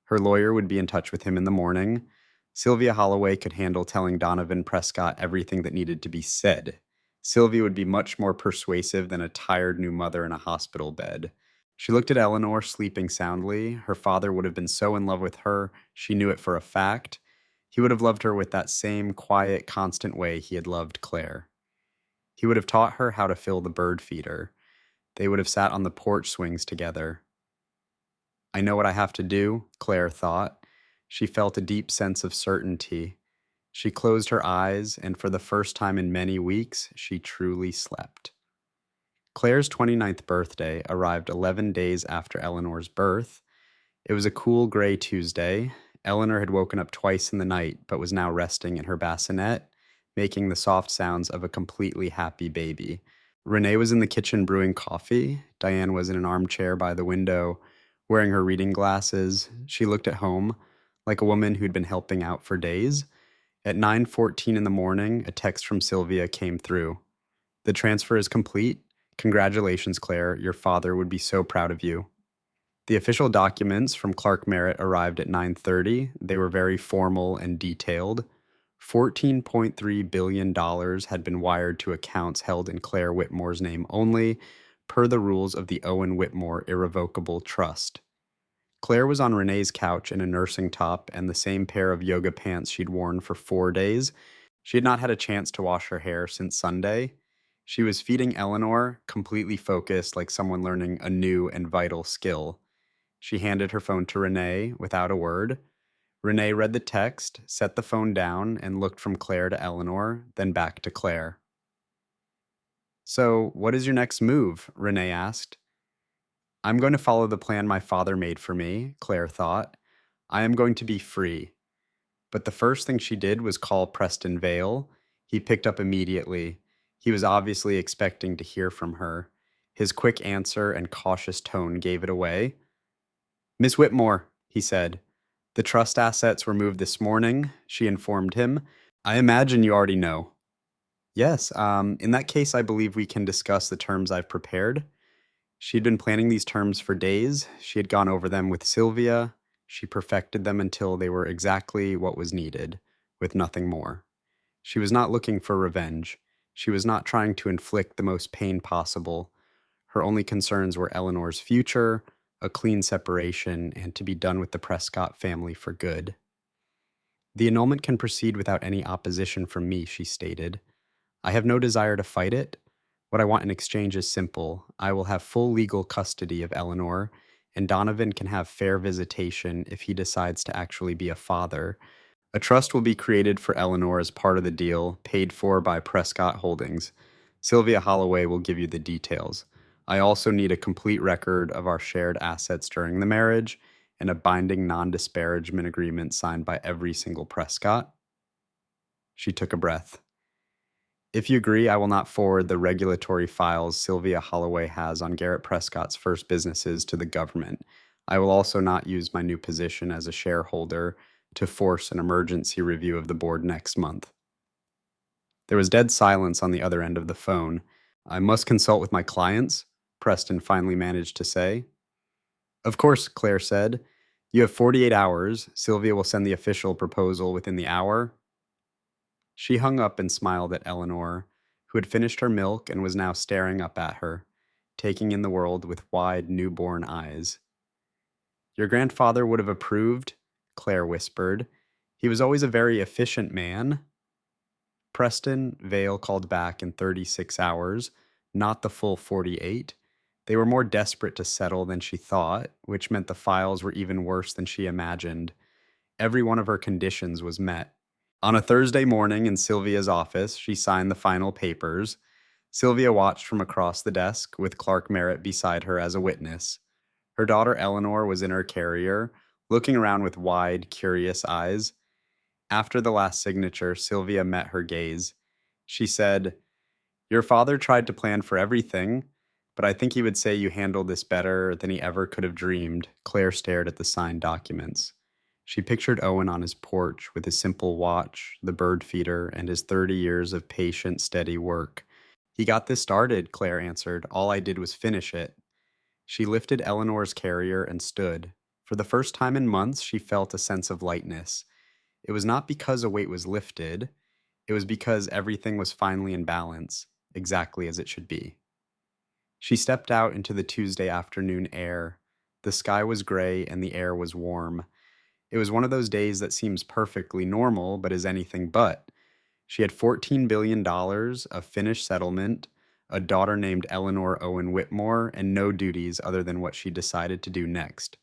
Her lawyer would be in touch with him in the morning. Sylvia Holloway could handle telling Donovan Prescott everything that needed to be said. Sylvia would be much more persuasive than a tired new mother in a hospital bed. She looked at Eleanor, sleeping soundly. Her father would have been so in love with her, she knew it for a fact. He would have loved her with that same quiet, constant way he had loved Claire. He would have taught her how to fill the bird feeder. They would have sat on the porch swings together. I know what I have to do, Claire thought. She felt a deep sense of certainty. She closed her eyes, and for the first time in many weeks, she truly slept. Claire's 29th birthday arrived 11 days after Eleanor's birth. It was a cool gray Tuesday. Eleanor had woken up twice in the night, but was now resting in her bassinet, making the soft sounds of a completely happy baby. Renee was in the kitchen brewing coffee. Diane was in an armchair by the window, wearing her reading glasses. She looked at home, like a woman who'd been helping out for days. At 9:14 in the morning, a text from Sylvia came through. The transfer is complete. Congratulations, Claire. Your father would be so proud of you. The official documents from Clark Merritt arrived at 9:30. They were very formal and detailed. $14.3 billion had been wired to accounts held in Claire Whitmore's name only, per the rules of the Owen Whitmore Irrevocable Trust. Claire was on Renee's couch in a nursing top and the same pair of yoga pants she'd worn for 4 days. She had not had a chance to wash her hair since Sunday. She was feeding Eleanor, completely focused like someone learning a new and vital skill. She handed her phone to Renee without a word. Renee read the text, set the phone down, and looked from Claire to Eleanor, then back to Claire. "So, what is your next move?" Renee asked. "I'm going to follow the plan my father made for me," Claire thought. "I am going to be free." But the first thing she did was call Preston Vale. He picked up immediately. He was obviously expecting to hear from her. His quick answer and cautious tone gave it away. "Miss Whitmore," he said. "The trust assets were moved this morning," she informed him. "I imagine you already know." "Yes, in that case, I believe we can discuss the terms I've prepared." She'd been planning these terms for days. She had gone over them with Sylvia. She perfected them until they were exactly what was needed, with nothing more. She was not looking for revenge. She was not trying to inflict the most pain possible. Her only concerns were Eleanor's future, a clean separation, and to be done with the Prescott family for good. "The annulment can proceed without any opposition from me," she stated. "I have no desire to fight it. What I want in exchange is simple. I will have full legal custody of Eleanor, and Donovan can have fair visitation if he decides to actually be a father. A trust will be created for Eleanor as part of the deal, paid for by Prescott Holdings. Sylvia Holloway will give you the details. I also need a complete record of our shared assets during the marriage and a binding non-disparagement agreement signed by every single Prescott." She took a breath. "If you agree, I will not forward the regulatory files Sylvia Holloway has on Garrett Prescott's first businesses to the government. I will also not use my new position as a shareholder to force an emergency review of the board next month." There was dead silence on the other end of the phone. "I must consult with my clients," Preston finally managed to say. "Of course," Claire said. "You have 48 hours. Sylvia will send the official proposal within the hour." She hung up and smiled at Eleanor, who had finished her milk and was now staring up at her, taking in the world with wide, newborn eyes. "Your grandfather would have approved," Claire whispered. "He was always a very efficient man." Preston Vale called back in 36 hours, not the full 48. They were more desperate to settle than she thought, which meant the files were even worse than she imagined. Every one of her conditions was met. On a Thursday morning in Sylvia's office, she signed the final papers. Sylvia watched from across the desk, with Clark Merritt beside her as a witness. Her daughter Eleanor was in her carrier, looking around with wide, curious eyes. After the last signature, Sylvia met her gaze. She said, "Your father tried to plan for everything, but I think he would say you handled this better than he ever could have dreamed." Claire stared at the signed documents. She pictured Owen on his porch with his simple watch, the bird feeder, and his 30 years of patient, steady work. "He got this started," Claire answered. "All I did was finish it." She lifted Eleanor's carrier and stood. For the first time in months, she felt a sense of lightness. It was not because a weight was lifted. It was because everything was finally in balance, exactly as it should be. She stepped out into the Tuesday afternoon air. The sky was gray and the air was warm. It was one of those days that seems perfectly normal, but is anything but. She had $14 billion of finished settlement, a daughter named Eleanor Owen Whitmore, and no duties other than what she decided to do next.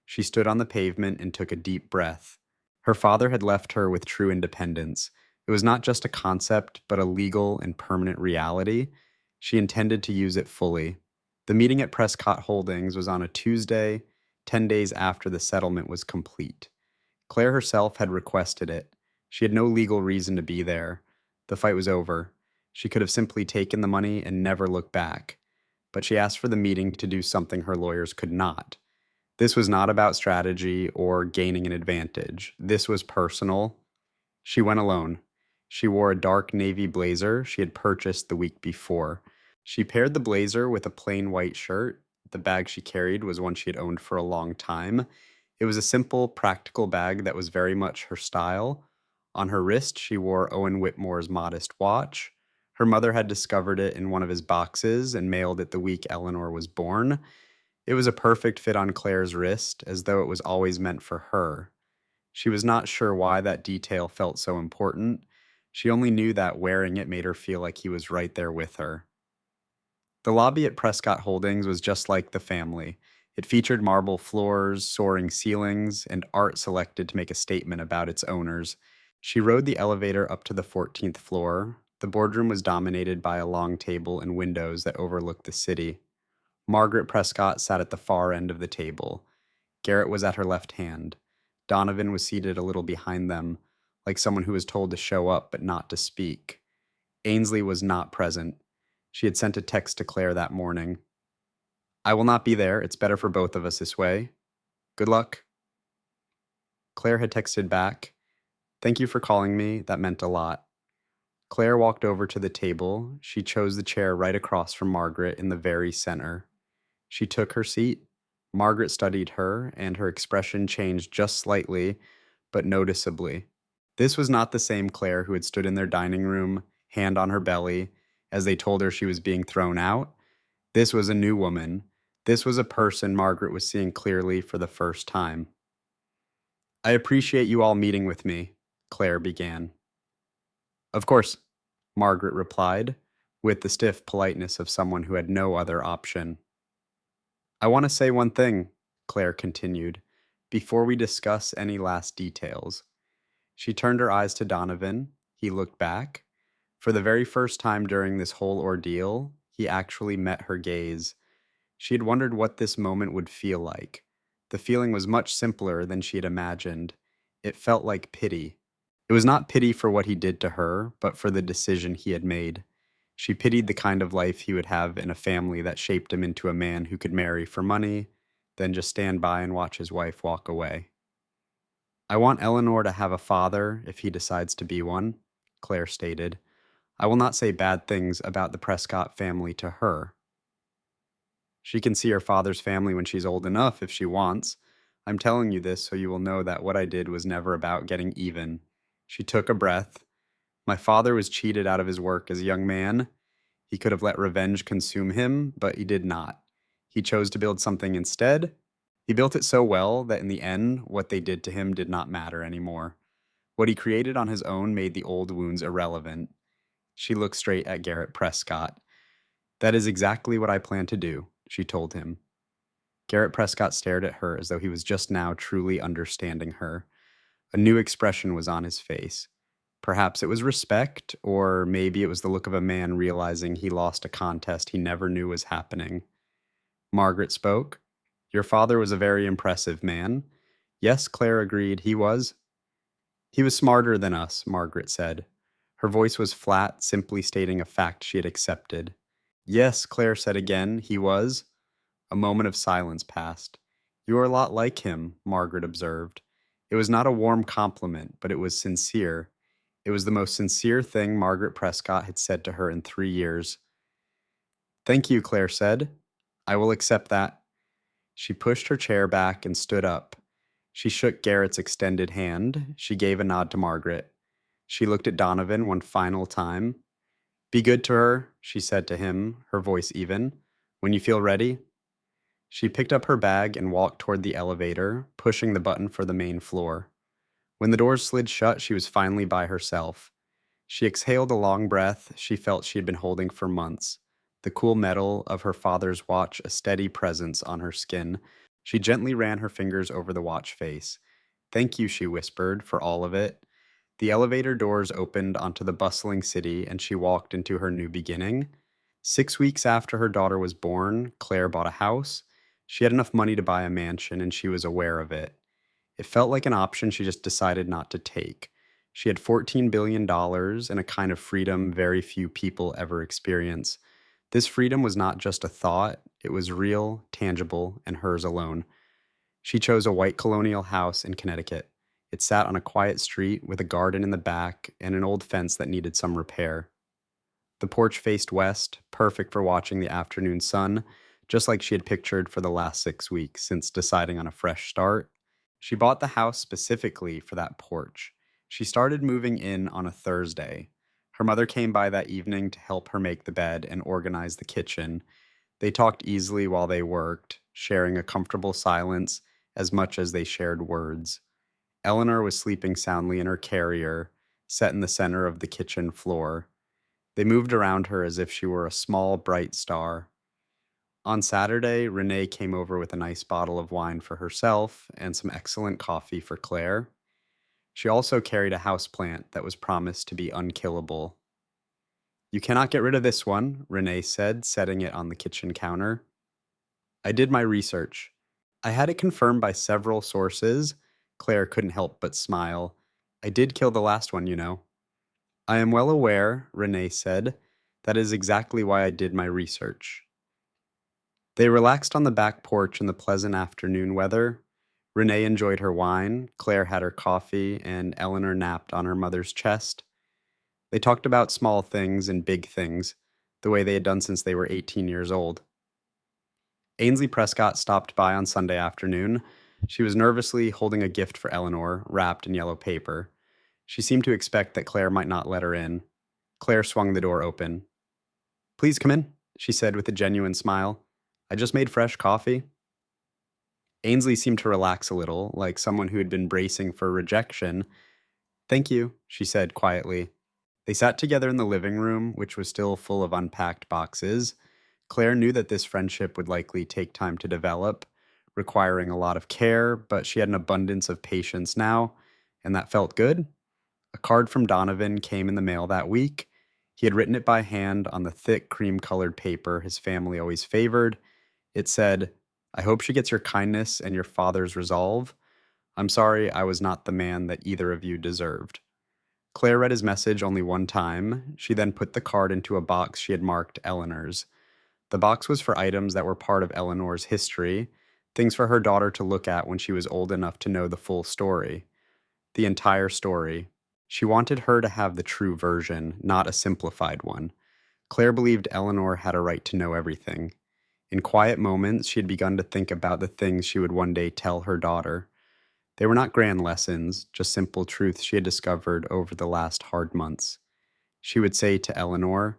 She stood on the pavement and took a deep breath. Her father had left her with true independence. It was not just a concept, but a legal and permanent reality. She intended to use it fully. The meeting at Prescott Holdings was on a Tuesday, 10 days after the settlement was complete. Claire herself had requested it. She had no legal reason to be there. The fight was over. She could have simply taken the money and never looked back. But she asked for the meeting to do something her lawyers could not. This was not about strategy or gaining an advantage. This was personal. She went alone. She wore a dark navy blazer she had purchased the week before. She paired the blazer with a plain white shirt. The bag she carried was one she had owned for a long time. It was a simple, practical bag that was very much her style. On her wrist, she wore Owen Whitmore's modest watch. Her mother had discovered it in one of his boxes and mailed it the week Eleanor was born. It was a perfect fit on Claire's wrist, as though it was always meant for her. She was not sure why that detail felt so important. She only knew that wearing it made her feel like he was right there with her. The lobby at Prescott Holdings was just like the family. It featured marble floors, soaring ceilings, and art selected to make a statement about its owners. She rode the elevator up to the 14th floor. The boardroom was dominated by a long table and windows that overlooked the city. Margaret Prescott sat at the far end of the table. Garrett was at her left hand. Donovan was seated a little behind them, like someone who was told to show up but not to speak. Ainsley was not present. She had sent a text to Claire that morning. "I will not be there. It's better for both of us this way. Good luck." Claire had texted back, "Thank you for calling me. That meant a lot." Claire walked over to the table. She chose the chair right across from Margaret in the very center. She took her seat. Margaret studied her, and her expression changed just slightly, but noticeably. This was not the same Claire who had stood in their dining room, hand on her belly, as they told her she was being thrown out. This was a new woman. This was a person Margaret was seeing clearly for the first time. "I appreciate you all meeting with me," Claire began. "Of course," Margaret replied, with the stiff politeness of someone who had no other option. "I want to say one thing," Claire continued, "before we discuss any last details." She turned her eyes to Donovan. He looked back. For the very first time during this whole ordeal, he actually met her gaze. She had wondered what this moment would feel like. The feeling was much simpler than she had imagined. It felt like pity. It was not pity for what he did to her, but for the decision he had made. She pitied the kind of life he would have in a family that shaped him into a man who could marry for money, then just stand by and watch his wife walk away. "I want Eleanor to have a father if he decides to be one," Claire stated. "I will not say bad things about the Prescott family to her. She can see her father's family when she's old enough if she wants. I'm telling you this so you will know that what I did was never about getting even." She took a breath. "My father was cheated out of his work as a young man. He could have let revenge consume him, but he did not. He chose to build something instead. He built it so well that in the end, what they did to him did not matter anymore. What he created on his own made the old wounds irrelevant." She looked straight at Garrett Prescott. "That is exactly what I plan to do," she told him. Garrett Prescott stared at her as though he was just now truly understanding her. A new expression was on his face. Perhaps it was respect, or maybe it was the look of a man realizing he lost a contest he never knew was happening. Margaret spoke. "Your father was a very impressive man." "Yes," Claire agreed, "he was." "He was smarter than us," Margaret said. Her voice was flat, simply stating a fact she had accepted. "Yes," Claire said again, "he was." A moment of silence passed. "You are a lot like him," Margaret observed. It was not a warm compliment, but it was sincere. It was the most sincere thing Margaret Prescott had said to her in 3 years. "Thank you," Claire said. "I will accept that." She pushed her chair back and stood up. She shook Garrett's extended hand. She gave a nod to Margaret. She looked at Donovan one final time. "Be good to her," she said to him, her voice even. "When you feel ready." She picked up her bag and walked toward the elevator, pushing the button for the main floor. When the doors slid shut, she was finally by herself. She exhaled a long breath she felt she had been holding for months. the cool metal of her father's watch a steady presence on her skin. She gently ran her fingers over the watch face. "Thank you," she whispered, "for all of it." The elevator doors opened onto the bustling city, and she walked into her new beginning. 6 weeks after her daughter was born, Claire bought a house. She had enough money to buy a mansion, and she was aware of it. It felt like an option she just decided not to take. She had $14 billion dollars and a kind of freedom very few people ever experience. This freedom was not just a thought, it was real, tangible, and hers alone. She chose a white colonial house in Connecticut. It sat on a quiet street with a garden in the back and an old fence that needed some repair. The porch faced west, perfect for watching the afternoon sun, just like she had pictured for the last 6 weeks since deciding on a fresh start. She bought the house specifically for that porch. She started moving in on a Thursday. Her mother came by that evening to help her make the bed and organize the kitchen. They talked easily while they worked, sharing a comfortable silence as much as they shared words. Eleanor was sleeping soundly in her carrier, set in the center of the kitchen floor. They moved around her as if she were a small, bright star. On Saturday, Renee came over with a nice bottle of wine for herself and some excellent coffee for Claire. She also carried a houseplant that was promised to be unkillable. "You cannot get rid of this one," Renee said, setting it on the kitchen counter. "I did my research. I had it confirmed by several sources." Claire couldn't help but smile. "I did kill the last one, you know." "I am well aware," Renee said. "That is exactly why I did my research." They relaxed on the back porch in the pleasant afternoon weather. Renee enjoyed her wine, Claire had her coffee, and Eleanor napped on her mother's chest. They talked about small things and big things, the way they had done since they were 18 years old. Ainsley Prescott stopped by on Sunday afternoon. She was nervously holding a gift for Eleanor, wrapped in yellow paper. She seemed to expect that Claire might not let her in. Claire swung the door open. "Please come in," she said with a genuine smile. "I just made fresh coffee." Ainsley seemed to relax a little, like someone who had been bracing for rejection. "Thank you," she said quietly. They sat together in the living room, which was still full of unpacked boxes. Claire knew that this friendship would likely take time to develop, requiring a lot of care, but she had an abundance of patience now, and that felt good. A card from Donovan came in the mail that week. He had written it by hand on the thick cream-colored paper his family always favored. It said, "I hope she gets your kindness and your father's resolve. I'm sorry I was not the man that either of you deserved." Claire read his message only one time. She then put the card into a box she had marked Eleanor's. The box was for items that were part of Eleanor's history, things for her daughter to look at when she was old enough to know the full story. The entire story. She wanted her to have the true version, not a simplified one. Claire believed Eleanor had a right to know everything. In quiet moments, she had begun to think about the things she would one day tell her daughter. They were not grand lessons, just simple truths she had discovered over the last hard months. She would say to Eleanor,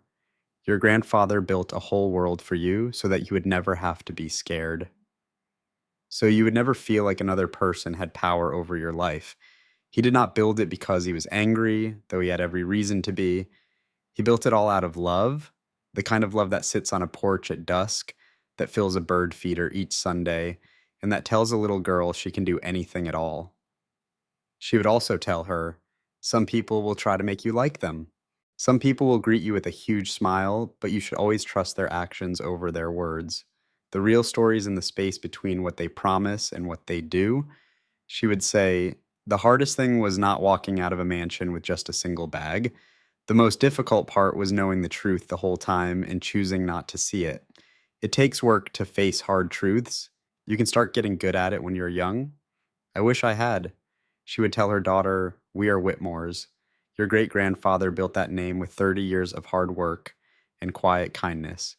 "Your grandfather built a whole world for you so that you would never have to be scared. So you would never feel like another person had power over your life. He did not build it because he was angry, though he had every reason to be. He built it all out of love, the kind of love that sits on a porch at dusk, that fills a bird feeder each Sunday, and that tells a little girl she can do anything at all." She would also tell her, "Some people will try to make you like them. Some people will greet you with a huge smile, but you should always trust their actions over their words. The real story is in the space between what they promise and what they do." She would say, "The hardest thing was not walking out of a mansion with just a single bag. The most difficult part was knowing the truth the whole time and choosing not to see it. It takes work to face hard truths. You can start getting good at it when you're young. I wish I had." She would tell her daughter, "We are Whitmores. Your great-grandfather built that name with 30 years of hard work and quiet kindness.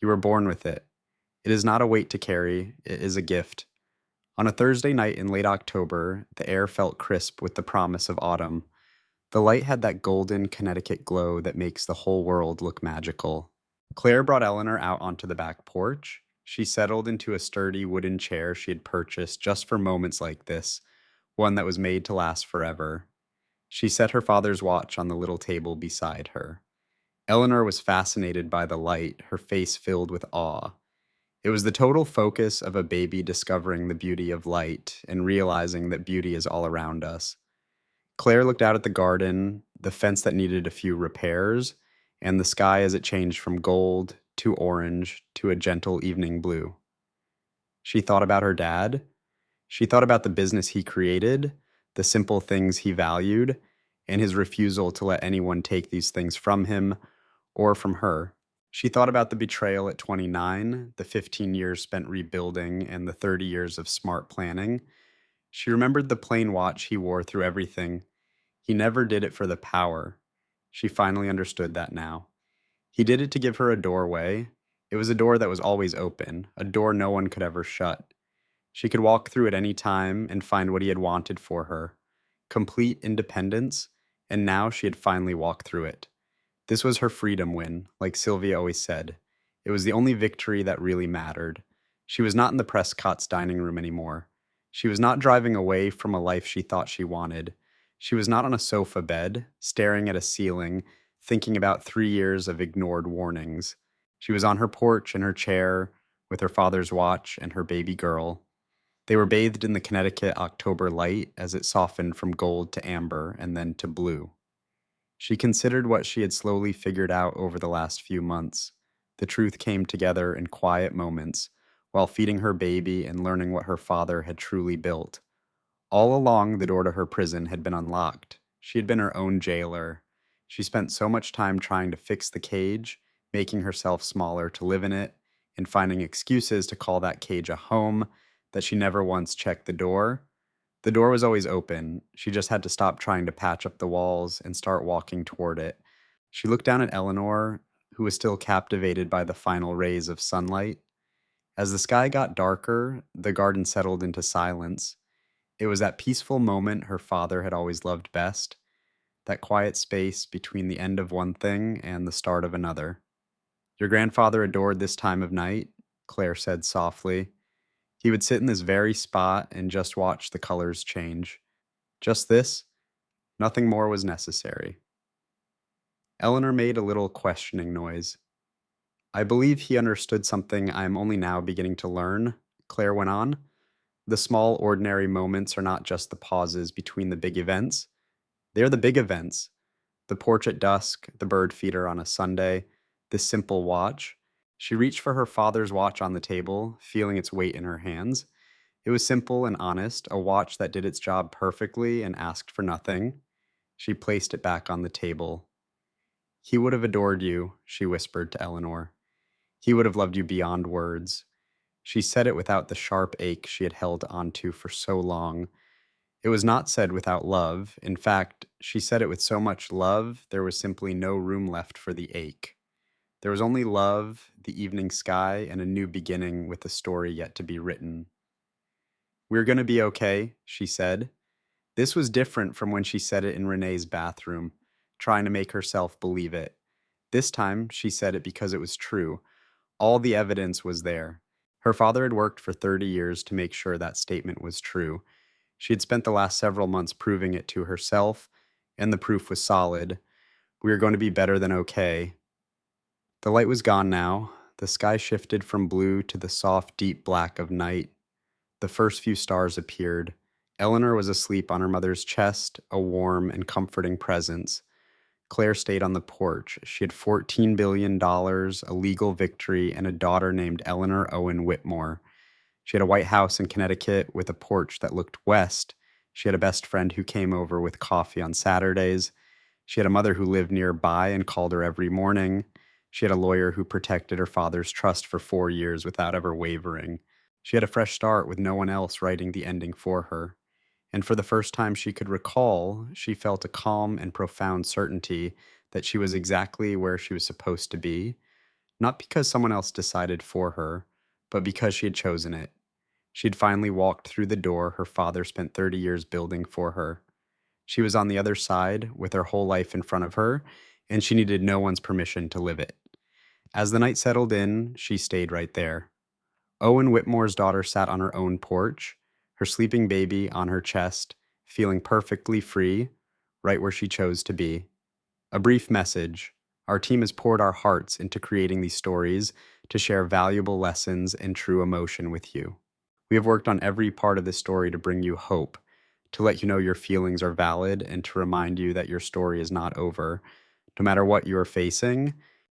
You were born with it. It is not a weight to carry, it is a gift." On a Thursday night in late October, the air felt crisp with the promise of autumn. The light had that golden Connecticut glow that makes the whole world look magical. Claire brought Eleanor out onto the back porch. She settled into a sturdy wooden chair she had purchased just for moments like this, one that was made to last forever. She set her father's watch on the little table beside her. Eleanor was fascinated by the light, her face filled with awe. It was the total focus of a baby discovering the beauty of light and realizing that beauty is all around us. Claire looked out at the garden, the fence that needed a few repairs, and the sky as it changed from gold to orange to a gentle evening blue. She thought about her dad. She thought about the business he created, the simple things he valued, and his refusal to let anyone take these things from him or from her. She thought about the betrayal at 29, the 15 years spent rebuilding, and the 30 years of smart planning. She remembered the plain watch he wore through everything. He never did it for the power. She finally understood that now. He did it to give her a doorway. It was a door that was always open, a door no one could ever shut. She could walk through at any time and find what he had wanted for her. Complete independence, and now she had finally walked through it. This was her freedom win, like Sylvia always said. It was the only victory that really mattered. She was not in the Prescott's dining room anymore. She was not driving away from a life she thought she wanted. She was not on a sofa bed, staring at a ceiling, thinking about 3 years of ignored warnings. She was on her porch in her chair, with her father's watch and her baby girl. They were bathed in the Connecticut October light as it softened from gold to amber and then to blue. She considered what she had slowly figured out over the last few months. The truth came together in quiet moments, while feeding her baby and learning what her father had truly built. All along, the door to her prison had been unlocked. She had been her own jailer. She spent so much time trying to fix the cage, making herself smaller to live in it, and finding excuses to call that cage a home, that she never once checked the door. The door was always open. She just had to stop trying to patch up the walls and start walking toward it. She looked down at Eleanor, who was still captivated by the final rays of sunlight. As the sky got darker, the garden settled into silence. It was that peaceful moment her father had always loved best, that quiet space between the end of one thing and the start of another. Your grandfather adored this time of night, Claire said softly. He would sit in this very spot and just watch the colors change. Just this, nothing more was necessary. Eleanor made a little questioning noise. I believe he understood something I am only now beginning to learn, Claire went on. The small, ordinary moments are not just the pauses between the big events. They're the big events. The porch at dusk, the bird feeder on a Sunday, this simple watch. She reached for her father's watch on the table, feeling its weight in her hands. It was simple and honest, a watch that did its job perfectly and asked for nothing. She placed it back on the table. He would have adored you, she whispered to Eleanor. He would have loved you beyond words. She said it without the sharp ache she had held onto for so long. It was not said without love. In fact, she said it with so much love, there was simply no room left for the ache. There was only love, the evening sky, and a new beginning with a story yet to be written. We're going to be okay, she said. This was different from when she said it in Renee's bathroom, trying to make herself believe it. This time, she said it because it was true. All the evidence was there. Her father had worked for 30 years to make sure that statement was true. She had spent the last several months proving it to herself, and the proof was solid. We were going to be better than okay. The light was gone now. The sky shifted from blue to the soft, deep black of night. The first few stars appeared. Eleanor was asleep on her mother's chest, a warm and comforting presence. Claire stayed on the porch. She had $14 billion, a legal victory, and a daughter named Eleanor Owen Whitmore. She had a white house in Connecticut with a porch that looked west. She had a best friend who came over with coffee on Saturdays. She had a mother who lived nearby and called her every morning. She had a lawyer who protected her father's trust for 4 years without ever wavering. She had a fresh start with no one else writing the ending for her. And for the first time she could recall, she felt a calm and profound certainty that she was exactly where she was supposed to be, not because someone else decided for her, but because she had chosen it. She had finally walked through the door her father spent 30 years building for her. She was on the other side, with her whole life in front of her, and she needed no one's permission to live it. As the night settled in, she stayed right there. Owen Whitmore's daughter sat on her own porch, her sleeping baby on her chest, feeling perfectly free, right where she chose to be. A brief message, Our team has poured our hearts into creating these stories to share valuable lessons and true emotion with you. We have worked on every part of this story to bring you hope, to let you know your feelings are valid, and to remind you that your story is not over. No matter what you are facing,